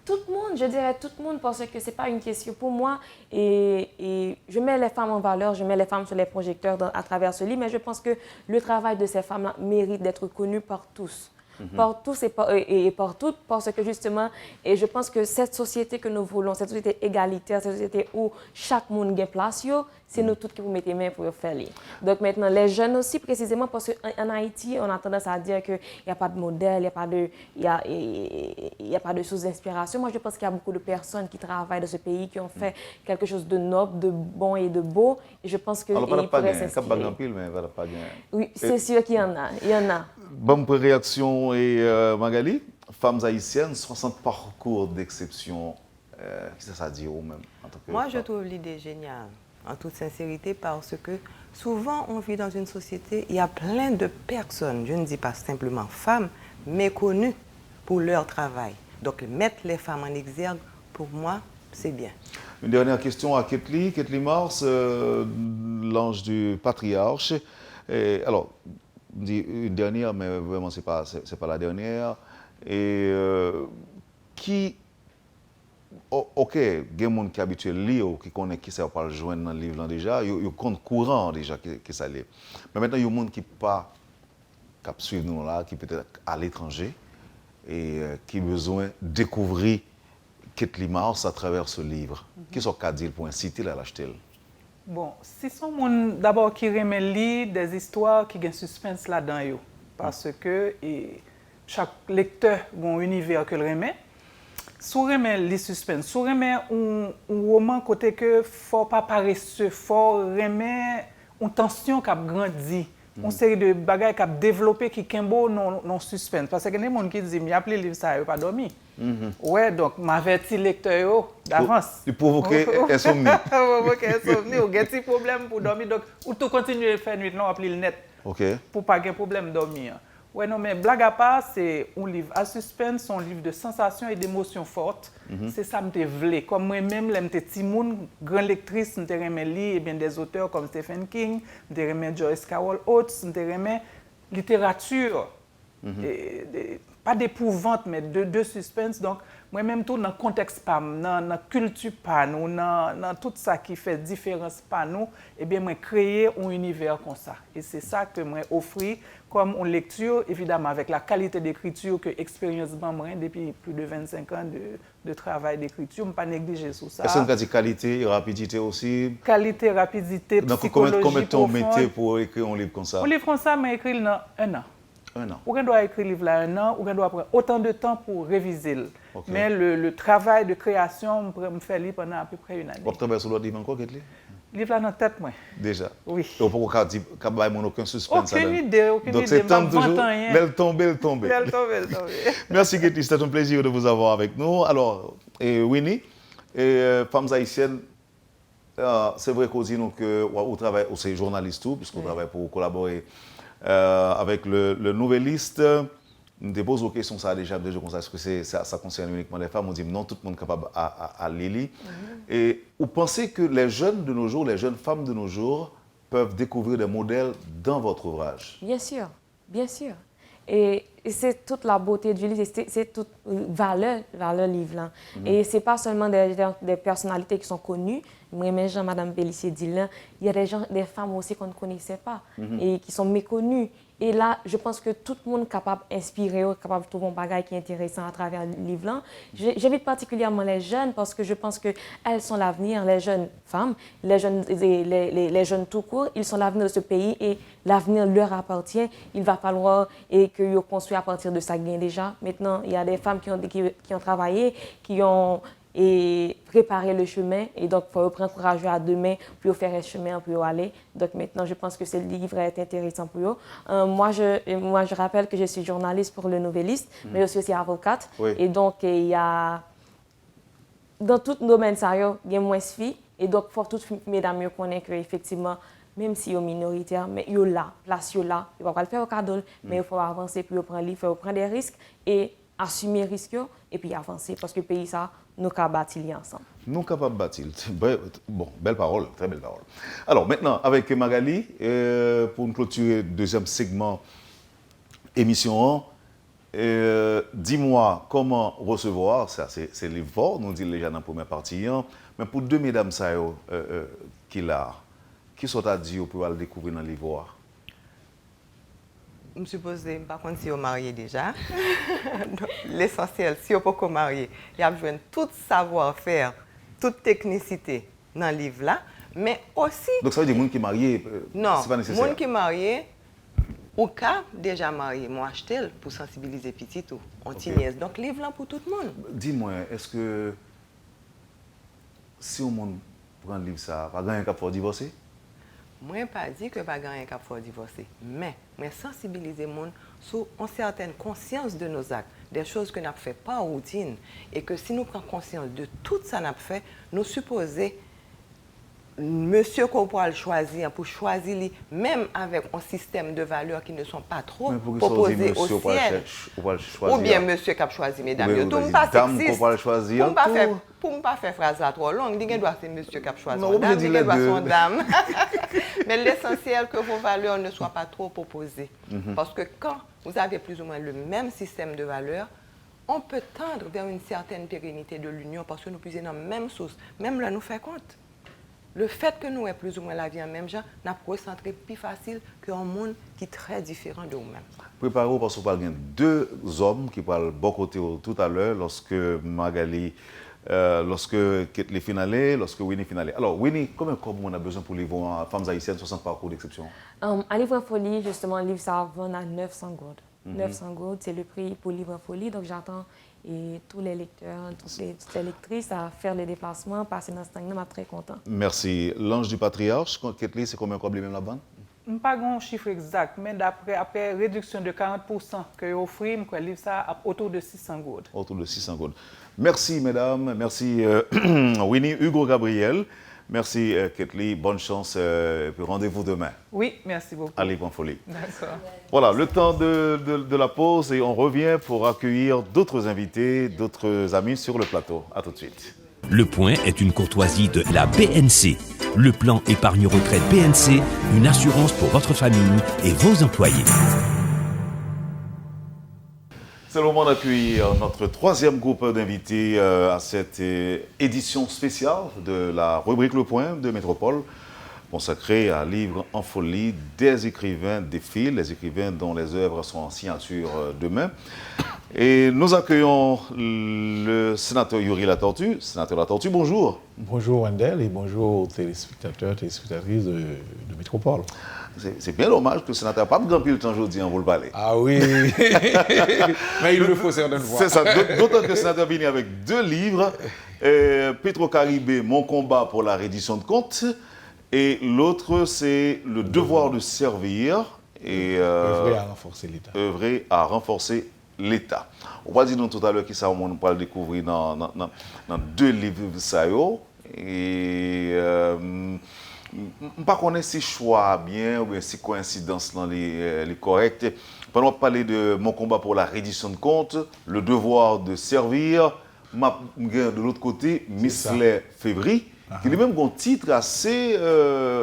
Tout le monde, je dirais tout le monde parce que ce n'est pas une question pour moi. Et je mets les femmes en valeur, je mets les femmes sur les projecteurs à travers ce livre, mais je pense que le travail de ces femmes-là mérite d'être connu par tous. Par tous et par toutes, parce que justement, et je pense que cette société que nous voulons, cette société égalitaire, cette société où chaque monde a place, c'est nous toutes qui vous mettez main pour faire. Donc maintenant, les jeunes aussi, précisément, parce qu'en Haïti, on a tendance à dire qu'il n'y a pas de modèle, il n'y a pas de source d'inspiration. Moi, je pense qu'il y a beaucoup de personnes qui travaillent dans ce pays, qui ont fait quelque chose de noble, de bon et de beau. Et je pense que... Alors, pas de oui, c'est sûr qu'il y en a. Il y en a. Bonne réaction, Magali. Femmes haïtiennes, 60 parcours d'exception. Qu'est-ce que ça dit vous-même en tant que Moi, femme? je trouve l'idée géniale, en toute sincérité, parce que souvent, on vit dans une société, il y a plein de personnes, je ne dis pas simplement femmes, méconnues pour leur travail. Donc, mettre les femmes en exergue, pour moi, c'est bien. Une dernière question à Kathleen Mars, l'ange du patriarche. Alors, une dernière, mais vraiment, ce n'est pas la dernière. Et qui, ok, il y a des gens qui sont habitués à lire, qui connaissent qui ne pas le joindre dans le livre déjà, ils comptent courant déjà que ça lit. Mais maintenant, il y a des gens qui ne pas suivre nous là, qui peut-être à l'étranger et qui ont besoin de découvrir Kathleen Mars à travers ce livre. Qu'est-ce qu'on peut dire pour inciter à l'acheter? Bon, si son monde d'abord qui remet lire des histoires qui ont suspense là-dedans, parce que chaque lecteur a un univers que le remet. Si on remet les suspense, si on remet un roman côté que faut pas paresseux, faut remet une tension qui a grandi, une série de bagages qui a développé qui kembo non suspense. Parce que les gens qui disent, mais appelez le livre ça, pas dormi. Ouais, donc m'averti lecteur d'avance. Tu provoquer insomnie. Provoquer insomnie, ou un petit problème pour dormir. Donc, ou tout continuer à faire nuit, non, appeler le net. OK. Pour pas avoir problème de dormir. Ouais, non, mais blague à part, c'est un livre à suspense, un livre de sensations et d'émotions fortes. C'est ça que je voulais. Comme moi-même, je suis petit monde, grande lectrice, je aimé lire des auteurs comme Stephen King, je aimé Joyce Carol Oates, je aimé littérature. Pas d'épouvante, mais de suspense. Donc, moi-même, tout dans le contexte, dans la culture, dans tout ça qui fait différence, nous, eh bien, moi, créer un univers comme ça. Et c'est ça que moi offre comme une lecture, évidemment, avec la qualité d'écriture que expérience depuis plus de 25 ans de travail d'écriture, je ne pas négliger sur ça. Est-ce que tu as qualité et rapidité aussi? Qualité, rapidité, psychologie. Combien de temps mettez pour écrire un livre comme ça? Un livre comme ça, je écrit dans 1 an. Ou on doit écrire le livre là 1 an, ou on doit prendre autant de temps pour réviser. Okay. Mais le travail de création, je me fait lire pendant à peu près 1 année. Vous travaillez sur l'autre livre encore, Kathleen? Le livre là dans la tête, moi. Déjà? Oui. Et vous ne dire qu'il n'y a aucun suspense. Aucune idée, aucune idée. Donc c'est temps toujours, elle tombe. Merci Kathleen, c'était un plaisir de vous avoir avec nous. Alors, Winnie, femmes haïtiennes, c'est vrai qu'on dit que vous travaillez, c'est journaliste tout, puisqu'on travaille pour collaborer avec le nouvelliste nous te posons aux questions ça déjà, comme ça, est-ce que ça concerne uniquement les femmes? On dit non, tout le monde est capable à lire. Et vous pensez que les jeunes de nos jours, les jeunes femmes de nos jours, peuvent découvrir des modèles dans votre ouvrage? Bien sûr, bien sûr. Et c'est toute la beauté du livre, c'est toute valeur livre là. Et c'est pas seulement des personnalités qui sont connues. Moi, même Jean, Madame Pellissier dit là, il y a des femmes aussi qu'on ne connaissait pas et qui sont méconnues. Et là, je pense que tout le monde est capable d'inspirer, capable de trouver un bagage qui est intéressant à travers le livre là. J'invite particulièrement les jeunes parce que je pense qu'elles sont l'avenir, les jeunes femmes, les jeunes tout court, ils sont l'avenir de ce pays et l'avenir leur appartient. Il va falloir qu'ils construisent à partir de ça gain déjà. Maintenant, il y a des femmes qui ont travaillé, qui ont préparé le chemin et donc il faut prendre courage à demain pour faire un chemin pour aller. Donc maintenant, je pense que ce livre est intéressant pour eux. Moi, je rappelle que je suis journaliste pour Le Nouvelliste, mais je suis aussi avocate. Oui. Et donc, il y a dans tout domaine, il y a moins de filles. Et donc, il faut toutes mesdames connaître qu'effectivement, même si ils sont minoritaires, mais ils sont là, place là. Ils ne vont pas le faire au cadeau, mais il faut avancer, puis prendre livre, il faut prendre des risques et assumer les risques et puis avancer. Parce que le pays, ça, nous sommes bâtir ensemble. Nous sommes capables de bâtir. Bon, belle parole, très belle parole. Alors maintenant, avec Magali, pour nous clôturer le deuxième segment émission, dis-moi comment recevoir, ça c'est les forts, nous dit déjà dans la première partie, mais pour deux mesdames qui sont à dire pour aller découvrir dans les voies? Je suppose, par contre, si vous mariez déjà, l'essentiel, si vous ne pouvez pas marier, il y a besoin de tout savoir-faire, toute technicité dans le livre là, mais aussi... Donc ça veut dire que les gens qui sont mariés, non, c'est pas nécessaire? Non, les gens qui sont mariés, au cas déjà marié, moi acheté pour sensibiliser petit tout, anti-nièce. Donc livre là pour tout le monde. Dis-moi, est-ce que si on prend le livre ça, pas gagner qu'à faire divorcer? Moi, je n'ai pas dit que pas gagner qu'à faire divorcer, mais je sensibiliser les gens sur une certaine conscience de nos actes, des choses que nous n'avons fait pas en routine, et que si nous prenons conscience de tout ça nous fait, nous supposons monsieur qu'on pourra le choisir, pour choisir même avec un système de valeurs qui ne sont pas trop proposés au ciel. Ou bien monsieur qui a choisi mesdames. Oui, Tout pas sexiste. Pour ne pas faire phrase là trop longue, il doit ser monsieur qui a choisi non, dame, il doit son dame. Mais l'essentiel que vos valeurs ne soient pas trop proposées. Parce que quand vous avez plus ou moins le même système de valeurs, on peut tendre vers une certaine pérennité de l'union parce que nous puisons dans la même source. Même là, nous fait compte. Le fait que nous ayons plus ou moins la vie en même genre, n'a pas recentré plus facile qu'un monde qui est très différent de nous-mêmes. Préparez-vous parce qu'on parle de deux hommes qui parlent beaucoup tout à l'heure lorsque Magali, lorsque Ketli finale, lorsque Winnie finale. Alors Winnie, combien de corps on a besoin pour livrer en femmes haïtiennes 60 parcours d'exception? Un livre en folie, justement, un livre ça vend à 900 gourdes. 900 gourdes, c'est le prix pour livre en folie. Donc j'attends et tous les lecteurs, toutes les lectrices à faire les déplacements, passer dans ce temps-là, je suis très content. Merci. L'ange du patriarche, Ketli, c'est combien de câbles même là-bas? Je n'ai pas un chiffre exact, mais après réduction de 40% que j'offre, je livre ça autour de 600 gourdes. Autour de 600 gourdes. Merci, mesdames. Merci, Winnie, Hugo, Gabriel. Merci, Ketli. Bonne chance. Rendez-vous demain. Oui, merci beaucoup. Allez, bonne folie. D'accord. Voilà, le temps de la pause et on revient pour accueillir d'autres invités, d'autres amis sur le plateau. À tout de suite. Le Point est une courtoisie de la BNC. Le plan épargne retraite BNC, une assurance pour votre famille et vos employés. C'est le moment d'accueillir notre troisième groupe d'invités à cette édition spéciale de la rubrique Le Point de Métropole, consacrée à Livres en folie des écrivains défilent, les écrivains dont les œuvres sont en signature demain. Et nous accueillons le sénateur Yuri Latortue. Sénateur Latortue, bonjour. Bonjour Wendell et bonjour aux téléspectateurs, téléspectatrices de Métropole. C'est bien dommage que le sénateur n'a pas grand pile le temps aujourd'hui, vous le parlez. Ah oui, mais il le faut certaines fois. C'est ça, d'autant que le sénateur vient avec deux livres, Petro-Caribé, Mon combat pour la reddition de comptes, et l'autre c'est Le devoir de servir. Et œuvrer à renforcer l'État. Œuvrer à renforcer l'État. On va dire tout à l'heure qui ça, on va le découvrir dans deux livres ça. Et pas connaître si choix bien ou bien si coïncidence là les correcte. Pendant de parler de mon combat pour la reddition de comptes, le devoir de servir, de l'autre côté, Misley Février, qui est même un titre assez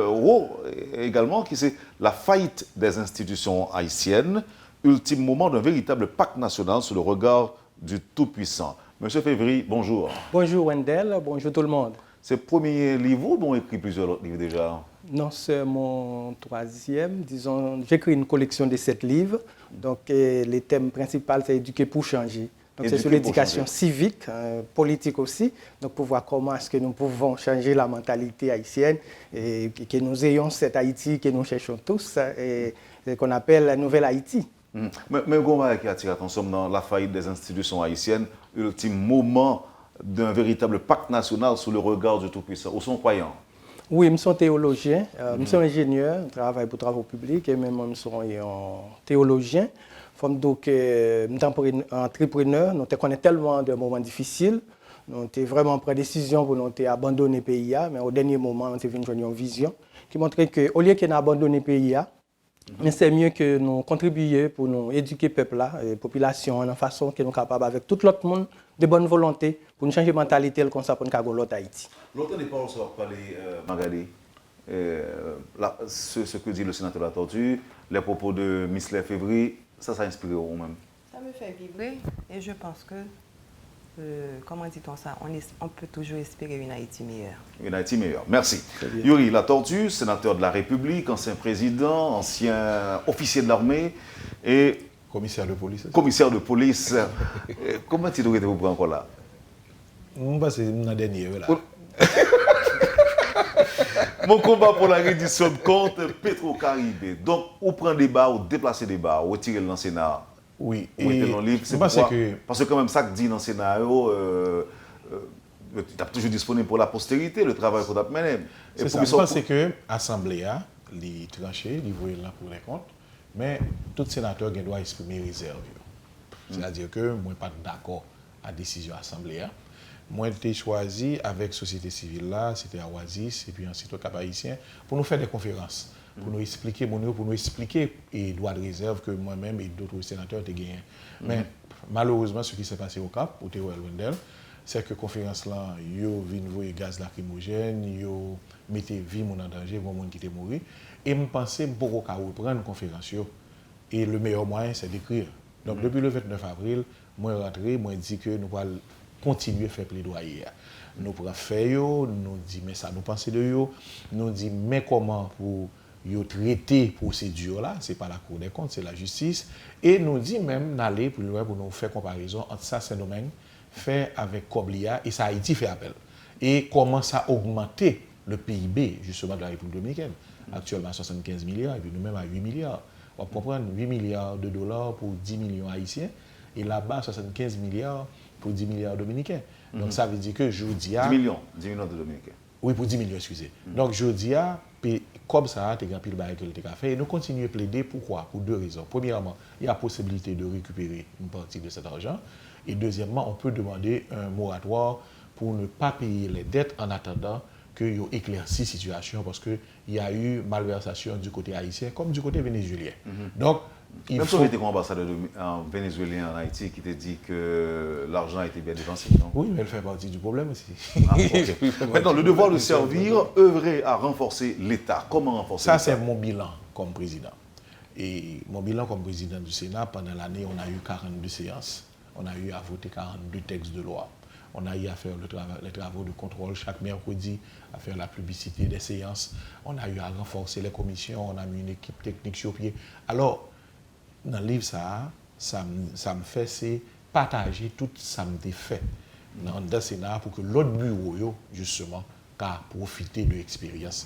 haut également, qui c'est la faillite des institutions haïtiennes, ultime moment d'un véritable pacte national sous le regard du Tout-Puissant. Monsieur Février, bonjour. Bonjour Wendell, bonjour tout le monde. C'est le premier livre ou bon écrit plusieurs autres livres déjà? Non, c'est mon troisième. Disons, j'écris une collection de 7 livres. Donc, les thèmes principaux, c'est éduquer pour changer. Donc, c'est sur l'éducation civique, politique aussi. Donc, pour voir comment est-ce que nous pouvons changer la mentalité haïtienne et que nous ayons cette Haïti que nous cherchons tous et qu'on appelle la nouvelle Haïti. Mais comment qui attire l'attention dans la faillite des institutions haïtiennes, l'ultime moment d'un véritable pacte national sous le regard du Tout-Puissant, ou sont croyants? Oui, je suis théologien, je suis ingénieur, je travaille pour travaux publics et même je suis théologien. Donc, je suis entrepreneur, nous connaissons tellement de moments difficiles, nous avons vraiment pris décision pour nous abandonner le pays, mais au dernier moment, nous avons venu une vision qui montrait qu'au lieu de nous abandonner le pays, mais c'est mieux que nous contribuions pour nous éduquer le peuple, la population, de façon que nous sommes capables, avec tout l'autre monde, de bonne volonté, pour nous changer de mentalité comme ça pour nous avoir l'autre Haïti. L'autre n'est pas aussi parler, Magali, ce que dit le sénateur La Tortue, les propos de Misley Février, ça a inspiré vous-même? Ça me fait vibrer et je pense que, comment dit-on ça, on peut toujours espérer une Haïti meilleure. Une Haïti meilleure, merci. Yuri La Tortue, sénateur de la République, ancien président, ancien officier de l'armée et Commissaire de police. Commissaire de police. Comment tu vous prendre encore là? Je pense que c'est le dernier. Mon combat pour la reddition de comptes, Petro-Caribé. Donc, on prend des bars, on déplace des bars, on retire dans le Sénat. Oui. Parce que quand même ça que dit dans le scénario, tu es toujours disponible pour la postérité, le travail qu'on a mené. Je pense que l'Assemblée a tranché, il voit là pour les comptes. Mais tout sénateur doit exprimer réserve. C'est-à-dire que moi, je ne suis pas d'accord à la décision de l'Assemblée. Moi, j'ai choisi avec la société civile, là, c'était à Oasis et puis ensuite au Cap Haïtien, pour nous faire des conférences, pour nous expliquer les droits de réserve que moi-même et d'autres sénateurs ont gagné. Mais malheureusement, ce qui s'est passé au Cap, au Théo Wendell, c'est que la conférence là, yo vinn voyer gaz lacrymogène, yo mettez vie mon en danger, bon monde qui était mort. Et je pensais que pour reprendre une conférence. Et le meilleur moyen, c'est d'écrire. Donc, depuis le 29 avril, moi, rentré, moi, dit que nous allons continuer à faire plaidoyer. Nous pourrons faire, nous disons, mais ça nous pensons de yo, nous disons, mais comment pour traiter la procédure là, ce n'est pas la Cour des comptes, c'est la justice. Et nous disons même d'aller pour nous faire comparaison entre ça, c'est domaine fait avec Coblia et ça Haïti fait appel. Et comment ça a augmenté le PIB justement de la République dominicaine. Actuellement à 75 milliards et puis nous-mêmes à 8 milliards. On va prendre 8 milliards de dollars pour 10 millions haïtiens et là-bas 75 milliards pour 10 milliards dominicains. Donc ça veut dire que je dis 10 millions de dominicains. Oui, pour 10 millions, excusez. Donc je dis comme ça, tu as pile bail que tu as fait et nous continuons à plaider pourquoi? Pour 2 raisons. Premièrement, il y a la possibilité de récupérer une partie de cet argent et deuxièmement, on peut demander un moratoire pour ne pas payer les dettes en attendant qu'il y ait éclairci la situation parce qu'il y a eu malversation du côté haïtien comme du côté vénézuélien. Donc, il faut... Même si ambassadeur vénézuélien en Haïti qui te dit que l'argent a été bien dépensé, non? Oui, mais elle fait partie du problème aussi. Maintenant, le devoir de servir, œuvrer à renforcer l'État. Comment renforcer ça, c'est mon bilan comme président. Et mon bilan comme président du Sénat, pendant l'année, on a eu 42 séances. On a eu à voter 42 textes de loi. On a eu à faire les travaux de contrôle chaque mercredi, à faire la publicité des séances. On a eu à renforcer les commissions, on a mis une équipe technique sur pied. Alors, dans le livre, ça me fait, c'est partager tout ça me fait dans le Sénat pour que l'autre bureau, justement, car profiter de l'expérience.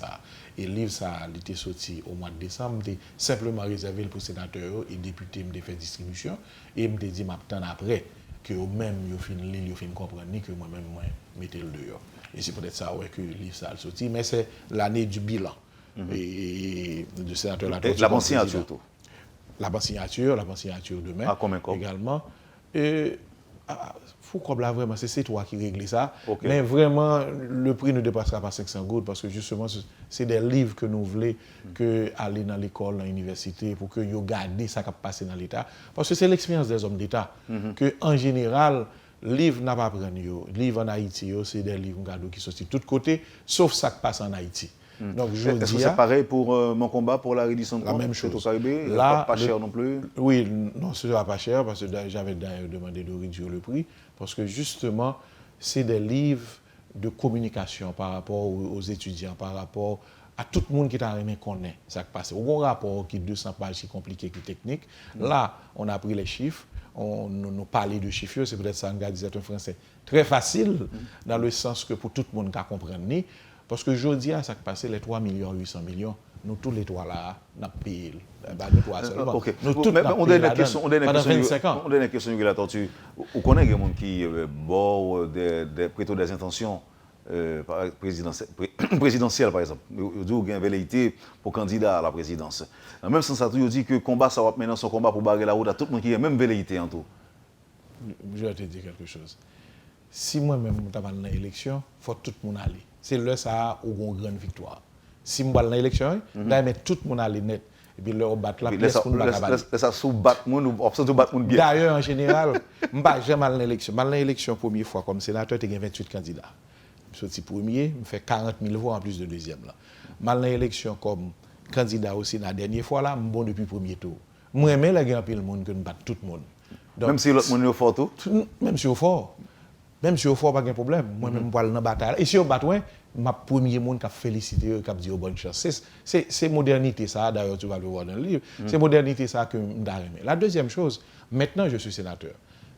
Et le livre, ça a été sorti au mois de décembre. Je simplement réservé pour les sénateurs et députés de faire distribution. Et je me dit, maintenant après, que même ils fin lire, ils fin comprendre que moi-même, moi, mettez le dehors. Et c'est peut-être ça ouais, que le livre, ça a sorti. Mais c'est l'année du bilan. Et du sénateur La Tortue. La bonne signature, tout. La bonne signature demain. À combien également. Et faut comme là vraiment c'est toi qui règle ça. Okay. Mais vraiment le prix ne dépassera pas 500 gouttes parce que justement c'est des livres que nous voulons que aller dans l'école, dans l'université, pour que vous gardiez ça qui passe dans l'État. Parce que c'est l'expérience des hommes d'État. Que en général, livre n'a pas pris. Livre en Haïti, c'est des livres qui sont de tous côtés, sauf ça qui passe en Haïti. Donc, est-ce que c'est pareil pour mon combat pour la reddition de comptes? La même chose. Au Caraïbes, Là, pas cher non plus? Oui, non, ce n'est pas cher parce que j'avais d'ailleurs demandé de réduire le prix parce que justement, c'est des livres de communication par rapport aux étudiants, par rapport à tout le monde qui t'a aimé connaît ça qui passe. Au rapport qui est 200 pages, qui est compliqué, qui est technique. Là, on a pris les chiffres, on nous parlait de chiffres, c'est peut-être ça, on disait un français très facile, dans le sens que pour tout le monde qui comprendre. Parce que je dis à ça qui passe, les 3 800 000 000, nous tous les trois là, nous payons. Nous trois seulement. Okay. Nous tous on donne pendant 25 ans. On donne une question de la tortue. On connaît des gens qui bord plutôt des intentions présidentielles, par exemple. Ils disent qu'il y a une velléité pour candidat à la présidence. En même sens, ils disent que le combat, ça va maintenant son combat pour barrer la route à tout le monde qui a même velléité en tout. Je vais te dire quelque chose. Si moi-même, je suis dans l'élection, il faut tout le monde aller. C'est là ça où on a une grande victoire. Si je suis dans l'élection, là, tout le monde aller net. Et puis là, on bat la pièce pour nous battre. Laisse ça sous-battre, on battre bien. D'ailleurs, en général, je ne suis jamais dans l'élection. Je suis dans l'élection première fois comme sénateur, il y a 28 candidats. Je suis sorti premier, je fais 40 000 voix en plus de deuxième. Je suis dans l'élection comme candidat aussi la dernière fois, là, je suis bon depuis le premier tour. Moi, je suis le monde que nous battons tout le monde. Donc, même si l'autre monde est fort tout? Même si au fort. Même si au fort, pas de problème. Moi-même, je suis dans la bataille. Et si au bataille, ma premier monde qui a félicité, qui a dit bonne chance. C'est modernité ça, d'ailleurs tu vas le voir dans le livre. C'est modernité ça que je aimé. La deuxième chose, maintenant je suis sénateur.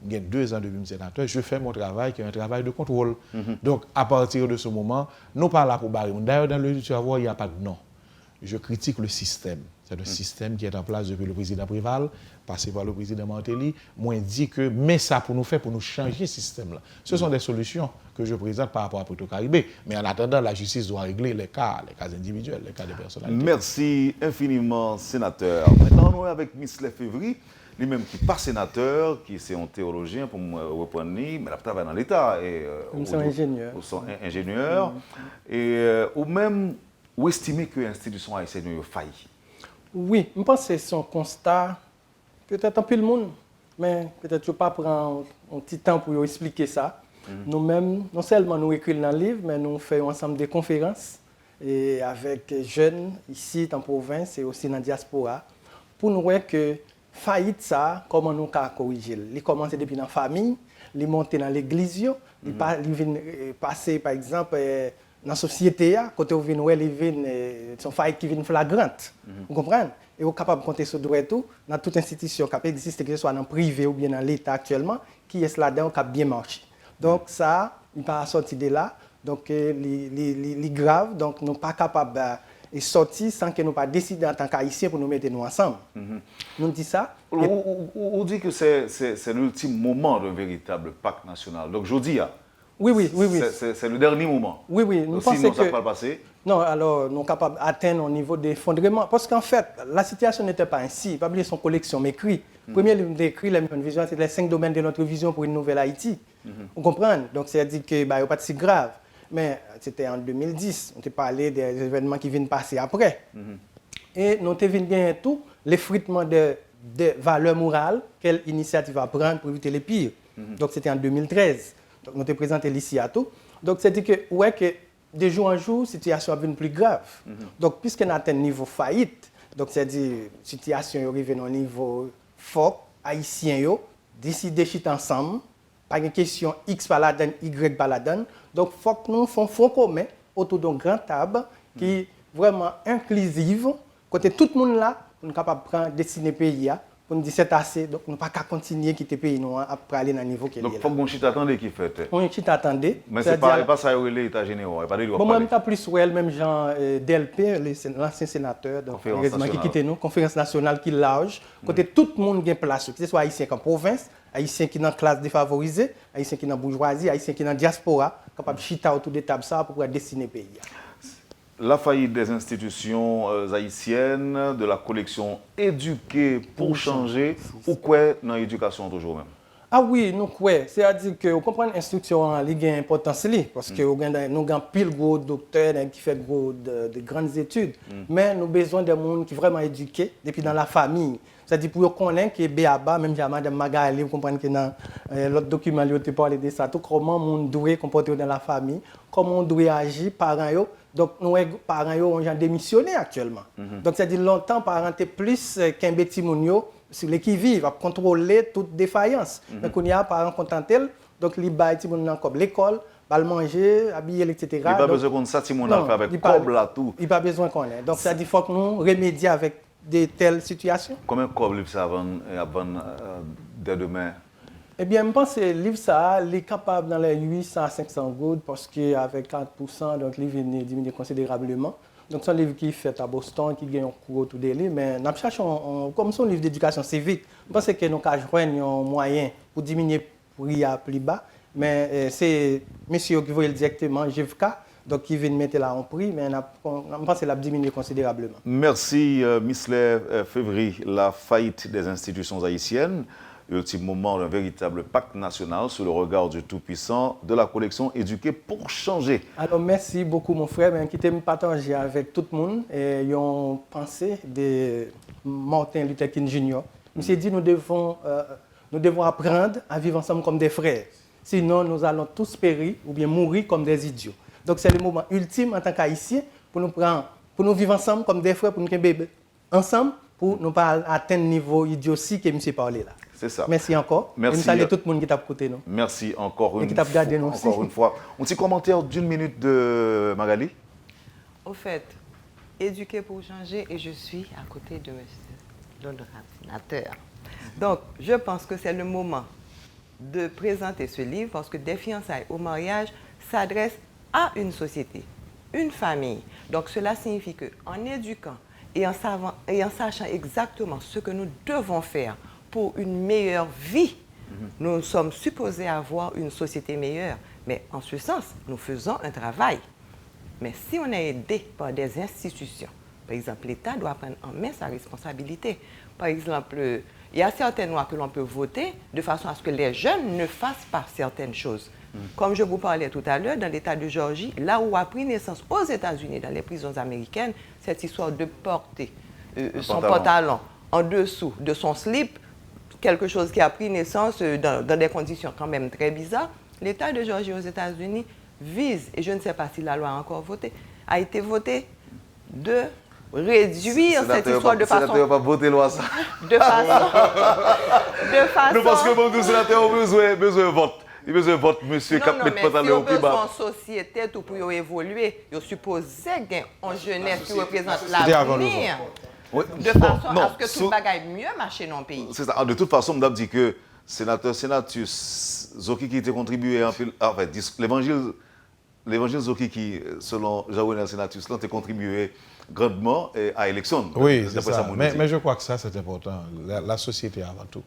J'ai 2 ans depuis sénateur, je fais mon travail qui est un travail de contrôle. Donc à partir de ce moment, nous pas là pour barrer. D'ailleurs dans le livre tu vas voir, il n'y a pas de non. Je critique le système. C'est le système qui est en place depuis le président Préval, passé par le président Martelly. Moi, dit que, mais ça pour nous faire, pour nous changer ce système-là. Ce sont des solutions que je présente par rapport à Petro-Caraïbes. Mais en attendant, la justice doit régler les cas individuels, les cas des personnalités. Merci infiniment, sénateur. Maintenant, nous sommes avec Miss Lefebvre, lui-même qui n'est pas sénateur, qui est un théologien, pour me reprendre, mais il travaille dans l'État. Nous sommes ingénieurs. Nous sommes ingénieurs. Ou même, ou estimer que l'institution haïtienne a failli. Oui, je pense que c'est son constat, peut-être un peu le monde, mais peut-être que je ne vais pas prendre un petit temps pour expliquer ça. Nous-mêmes, non seulement nous écrivons dans le livre, mais nous faisons ensemble des conférences et avec jeunes ici en province et aussi dans la diaspora pour nous voir que faillite ça, comment nous pouvons corriger. Il commence depuis dans la famille, il monte dans l'église, il vient passer par exemple dans la société, quand on vient, son faillite qui vient flagrante. Vous comprenez? Et on est capable de compter sur droit tout, dans toute institution qui existe, que ce soit dans le privé ou bien dans l'État actuellement, qui est là-dedans, qui a bien marché. Donc ça, il n'est pas sorti de là. Donc, il est grave. Donc, nous ne sommes pas capables de sortir sans que nous pas décider en tant qu'Haïtiens pour nous mettre nous ensemble. Nous disons ça. On dit que c'est l'ultime moment d'un véritable pacte national. Donc, je dis, oui. C'est le dernier moment. Oui. Nous pensons sinon, que... ça ne va pas passer. Non, alors, nous sommes capables d'atteindre un niveau d'effondrement. Parce qu'en fait, la situation n'était pas ainsi. Pas oublier son collection m'écrit. Premier livre d'écrit, la vision, c'est les 5 domaines de notre vision pour une nouvelle Haïti. Vous comprenez? Donc, c'est-à-dire que n'y a pas si grave. Mais c'était en 2010. On t'a parlé des événements qui viennent passer après. Et nous avons bien tout l'effritement de valeurs morales, quelle initiative à prendre pour éviter les pires. Donc, c'était en 2013. Donc, nous avons présenté ici à tout. Donc, c'est-à-dire que, de jour en jour, la situation devient plus grave. Donc, puisqu'on atteint un niveau faillite, donc c'est-à-dire la situation arrive à un niveau fort, haïtien, décider de ensemble, pas une question X par la donne, Y par la donne. Donc, il faut que nous fassions un fonds commun autour d'une grande table qui est vraiment inclusive, côté tout le monde là, pour nous capable de prendre, dessiner le pays, pour nous dire c'est assez, donc nous ne pouvons pas continuer à quitter le pays après aller dans le niveau qui est là. Donc, il faut qu'on chita attendez qui fait. On chita attendez. Mais ce n'est pas ça, l'État général. Bon, moi, je suis plus ou même Jean Delpé, l'ancien sénateur, donc, qui quitte nous, conférence nationale qui est large, côté tout le monde a place, que ce soit haïtien en province, haïtien qui est dans la classe défavorisée, haïtien qui est dans la bourgeoisie, haïtien qui est dans la diaspora, capable de chita autour des tables ça pour pouvoir dessiner le pays. La faillite des institutions haïtiennes, de la collection éduquée pour changer, ou quoi dans l'éducation toujours même? Ah oui, nous ouais, c'est-à-dire que vous comprenez l'instruction en ligue est importance parce que nous avons pile gros docteurs qui fait de grandes études, mais nous avons besoin de gens qui sont vraiment éduqués depuis dans la famille. C'est-à-dire pour connaître que BABA, même Madame Magali, vous comprenez que dans l'autre document, il a parlé de ça, tout comment on doit comporter dans la famille, comment on doit agir, parents. Donc, nous, parents, ont démissionné actuellement. Donc, c'est-à-dire longtemps, parents étaient plus qu'un petit moun sur les qui vivent, à contrôler toute défaillance. Donc, on y a parents contentés, donc, ils baillent comme l'école, bal manger, habiller, etc. Il n'y a pas besoin qu'on ça, Timon a fait avec cob là tout. Il n'y a pas besoin qu'on ait. Donc, c'est-à-dire qu'il faut que nous remédions avec de telles situations. Combien de cob ça avant dès demain? Eh bien, je pense que le livre, ça, il est capable dans les 800 à 500 gouttes parce qu'avec 4%, donc, le livre est diminué considérablement. Donc, c'est un livre qui est fait à Boston, qui gagne un cours autour des livres, mais nous cherchons, comme c'est un livre d'éducation civique, je pense que nous avons un moyen pour diminuer le prix à plus bas, mais c'est monsieur qui voit directement, GFK, donc qui vient mettre là en prix, mais je pense qu'il a diminué considérablement. Merci, Misler Février, la faillite des institutions haïtiennes. Ultime moment d'un véritable pacte national sous le regard du Tout-Puissant de la collection Éduquer pour changer. Alors, merci beaucoup, mon frère, qui t'a partagé avec tout le monde et ils ont pensé de Martin Luther King Jr. Il s'est dit nous devons apprendre à vivre ensemble comme des frères. Sinon, nous allons tous périr ou bien mourir comme des idiots. Donc, c'est le moment ultime en tant qu'Haïtiens pour nous vivre ensemble comme des frères, pour nous bébé ensemble, pour ne pas atteindre le niveau idiotie que M. parlé là. C'est ça. Merci encore. Merci. Et nous saluons tout le monde qui t'a écouté. Merci encore une fois. Un petit commentaire d'une minute de Magali. Au fait, éduquer pour changer et je suis à côté de l'honorable sénateur. Donc, je pense que c'est le moment de présenter ce livre parce que des fiançailles au mariage s'adressent à une société, une famille. Donc, cela signifie qu'en éduquant et en sachant exactement ce que nous devons faire pour une meilleure vie, nous sommes supposés avoir une société meilleure. Mais en ce sens, nous faisons un travail. Mais si on est aidé par des institutions, par exemple, l'État doit prendre en main sa responsabilité. Par exemple, il y a certaines lois que l'on peut voter de façon à ce que les jeunes ne fassent pas certaines choses. Comme je vous parlais tout à l'heure, dans l'État de Géorgie, là où a pris naissance aux États-Unis, dans les prisons américaines, cette histoire de porter son pantalon en dessous de son slip, quelque chose qui a pris naissance dans des conditions quand même très bizarres, l'État de Géorgie aux États-Unis vise, et je ne sais pas si la loi a encore voté, a été votée de réduire cette histoire de façon... Sénateur va voter loi ça. De façon... Non, parce que bon, le sénateur a besoin de vote. Il a besoin de vote, monsieur, qui met pas dans le plus bas. En société, tout pour évoluer, il supposé qu'il y ait une jeunesse qui représente l'avenir. Oui. De façon à ce que tout bagaille mieux marcher dans le pays. C'est ça. De toute façon, on a dit que sénateur Sénatus Zoki qui était contribué en fait, l'évangile Zoki qui, selon Jaouenel Sénatus, a contribué grandement à l'élection. Oui, c'est ça. Mais je crois que ça, c'est important. La société avant tout.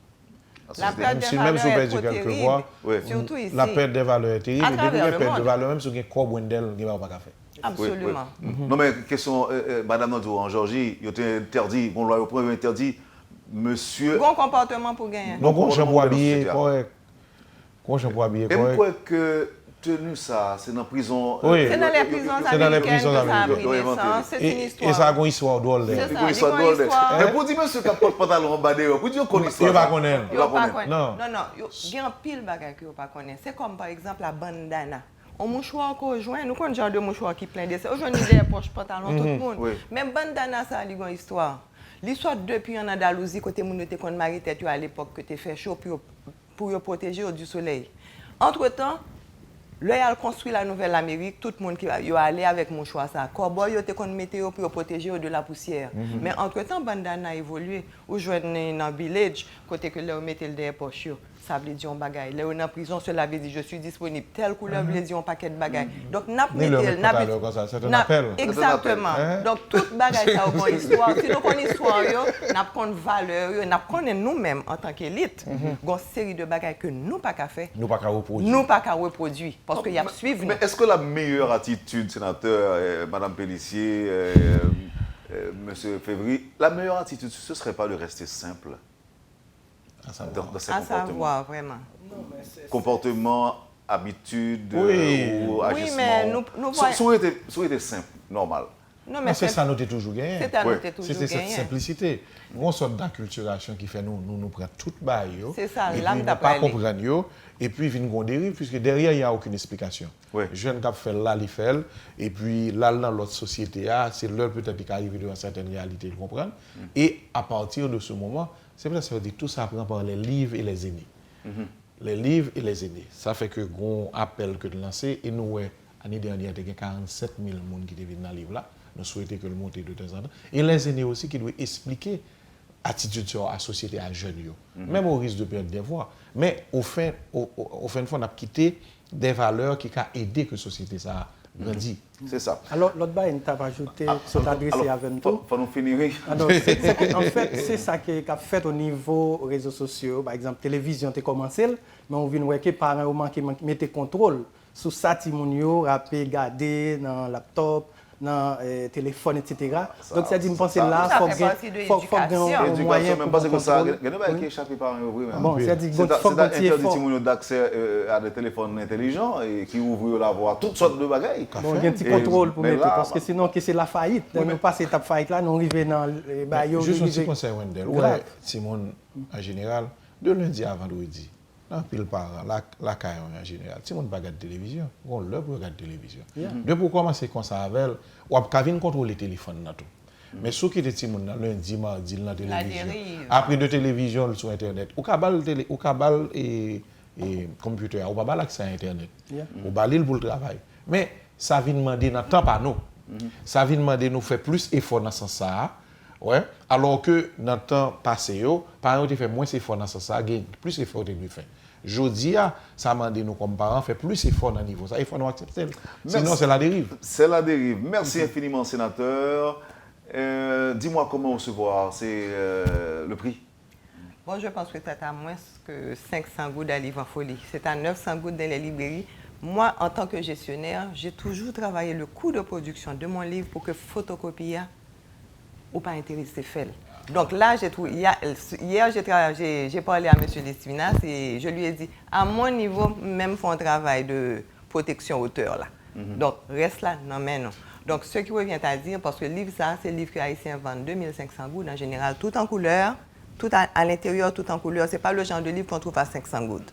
La perte des valeurs est trop terrible, surtout ici. La perte des valeurs est terrible. Et depuis la perte des valeurs, même si on a un corps Wendel, il n'y a pas de faire. Absolument. Oui. Non, mais question, Madame Nando, en Georgie, il était interdit, bon, loi au interdit, monsieur. Bon comportement pour gagner. Donc, on se voit habiller correct. On se voit habiller correct. Et pourquoi que tenu ça, c'est dans la prison. Oui. C'est dans les prisons américaines. C'est dans les prisons américaines. C'est une histoire. Et ça a une histoire drôle. C'est ça, une histoire drôle. Mais pour dire monsieur qui a pas de pantalon en bas de pour dire qu'on histoire. Il va connaître. Il va connaître. Non, il y a un pile bagage qu'il ne pas connaître. C'est comme par exemple la bandana. Un mouchoir qu'on joint, nous connaissons genre de mouchoir qui plein de ça. Aujourd'hui, des poches pantalon tout le monde. Même bandana ça a une histoire. L'histoire depuis en Andalousie côté moun était qu'on marie tête à l'époque que tu fait chaud pour protéger du soleil. Entre-temps, là, il a construit la Nouvelle-Amérique, tout le monde qui va aller avec mon choix ça. Cowboy, il était météo pour protéger de la poussière. Mais entre-temps, bandana a évolué. Aujourd'hui, dans le village, côté que là, on mettait des poches, ça veut dire un bagage. Là, on est en prison, cela veut dire je suis disponible. Telle couleur veut dire un paquet de bagages. Donc, c'est un appel. Exactement. Donc, toute bagage, ça a une histoire. Si nous avons une histoire, nous avons une valeur, nous avons nous-mêmes en tant qu'élite, une série de bagages que nous pas qu'à faire. Nous pas qu'à reproduire. Nous pas qu'à reproduire. Parce qu'il y a suivi. Mais est-ce que la meilleure attitude, sénateur, Madame Pellissier, Monsieur Février, la meilleure attitude, ce ne serait pas de rester simple? dans ces À comportements. savoir, vraiment. Comportement, habitude Oui. ou Oui, agissement. mais nous Ça aurait été simple, normal. Non, Mais c'est ça, nous avons toujours gagné. C'est à nous Ouais. t'es toujours C'était cette gagné. simplicité. Une sorte d'acculturation qui fait nous prenons tout bail. C'est ça, et là, puis nous nous t'as pas parlé. comprendre yo, et puis vient une dérive puisque derrière il n'y a aucune explication. Ouais. Jeune qui fait là, il fait, et puis là dans l'autre société, c'est l'heure peut-être qu'il arrive devant certaines réalités, il comprend. Et à partir de ce moment, c'est pour ça que ça veut dire tout ça prend par les livres et les aînés. Les livres et les aînés. Ça fait que gros appel que de lancer et nous l'année dernière il y a 47 000 personnes qui viennent dans le livre là. Nous souhaitons que le monte de temps en temps. Et les aînés aussi qui doivent expliquer l'attitude sur la société à jeunes. Même au risque de perdre des voix. Mais au fin de fois, on a quitté des valeurs qui ont aidé que la société ça grandit. C'est ça. Alors, l'autre bail, tu as ajouté, sur t'adresser à Vento. Faut nous finir. Oui. Alors, en fait, c'est ça qui a fait au niveau réseaux sociaux. Par exemple, télévision, tu commencé, mais on vient voir que par un moment qui mettait contrôle sur ça, Timounio, rapper, garder dans le laptop, dans le téléphone, etc. Donc, ça dit, je pense là, Ça il fait partie de l'éducation. un moyen L'éducation, même pas c'est comme ça. contrôler. Il y en a qui échappent par un oui. Bon, c'est dit, C'est il faut interdit effort. d'accès à des téléphones intelligents et qui ouvrent la voie toutes sortes de bagailles. Bon, il y a un petit Et- contrôle pour mais mettre, là, parce que sinon, c'est la faillite. Nous passons l'étape faillite là, nous arrivons dans le baillot. Juste un petit conseil, Wendell. Grave. Ouais, Simon, en général, de lundi à vendredi, dans pile parent, la caille en général, Simon ne pas regarder télévision, on le pour regarder télévision. De pour commencer comme ça avec elle, on peut venir contrôler le téléphone là tout. Mais ceux qui étaient Simon lundi, mardi dans la télévision, dérive. après de télévision sur internet, ou cabal et computer, ou pas l'accès à internet. Ou pas l'île pour le travail. Mais ça vient demander dans temps pas nous. Ça vient demander nous faire plus effort dans ce sens ça. Ouais, alors que dans le temps passé, par exemple, fait moins d'efforts dans ce sens, plus d'efforts de faire. Jodi, ça m'a dit nous comme parents faire plus d'efforts dans le niveau. Ça, il faut nous accepter. Sinon, c'est la dérive. C'est la dérive. Merci infiniment, sénateur. Dis-moi comment recevoir le prix. Bon, je pense que c'est à moins que 500 gouttes à livre en folie. C'est à 900 gouttes dans les librairies. Moi, en tant que gestionnaire, j'ai toujours travaillé le coût de production de mon livre pour que photocopie ou pas intéressé fait. Donc là, hier, j'ai parlé à M. Lestivinas et je lui ai dit, à mon niveau, même font un travail de protection auteur là. Donc, reste là, non mais non. Donc, ce qui revient à dire, parce que le livre, ça, c'est le livre que Haïtien vend 2500 gouttes en général, tout en couleur, tout à l'intérieur, tout en couleur. Ce n'est pas le genre de livre qu'on trouve à 500 gouttes.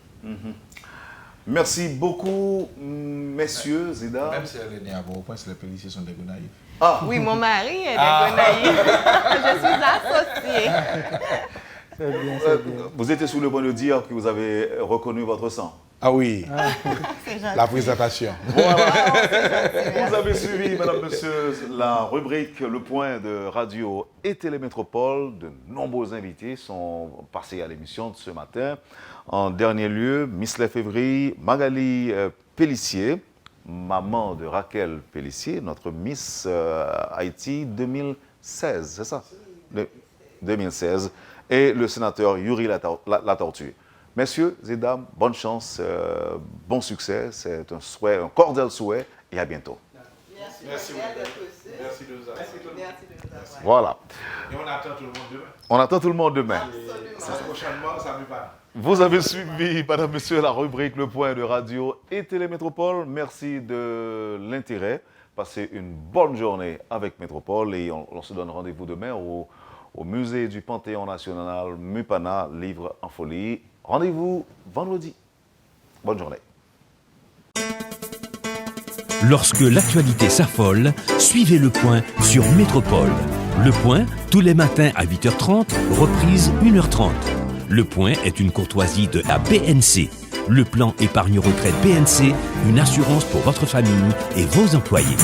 Merci beaucoup, messieurs, Zeda. Même si elle est née à Port-au-Prince, les policiers sont des gonaïves. Ah, Oui, mon mari est des Gonaïves. Je suis associée. C'est bien, c'est bien. vous étiez sous le point de dire que vous avez reconnu votre sang. Ah oui, C'est gentil. la présentation. Vous avez suivi, mesdames, messieurs, la rubrique Le Point de Radio et Télémétropole. De nombreux invités sont passés à l'émission de ce matin. En dernier lieu, Miss Lefebvre, Magali Pellissier, maman de Raquel Pellissier, notre Miss Haïti 2016, c'est ça? 2016. Et le sénateur Yuri Latortue. Messieurs et dames, bonne chance, bon succès. C'est un souhait, un cordial souhait et à bientôt. Merci beaucoup. Merci de nous avoir. Voilà. Et on attend tout le monde demain. On attend tout le monde demain. Prochainement, ça me parle. Vous avez suivi, madame, monsieur, la rubrique Le Point de Radio et Télémétropole. Merci de l'intérêt. Passez une bonne journée avec Métropole et on se donne rendez-vous demain au musée du Panthéon National Mupana, livre en folie. Rendez-vous vendredi. Bonne journée. Lorsque l'actualité s'affole, suivez Le Point sur Métropole. Le Point, tous les matins à 8h30, reprise 1h30. Le Point est une courtoisie de la BNC. Le plan épargne retraite BNC, une assurance pour votre famille et vos employés.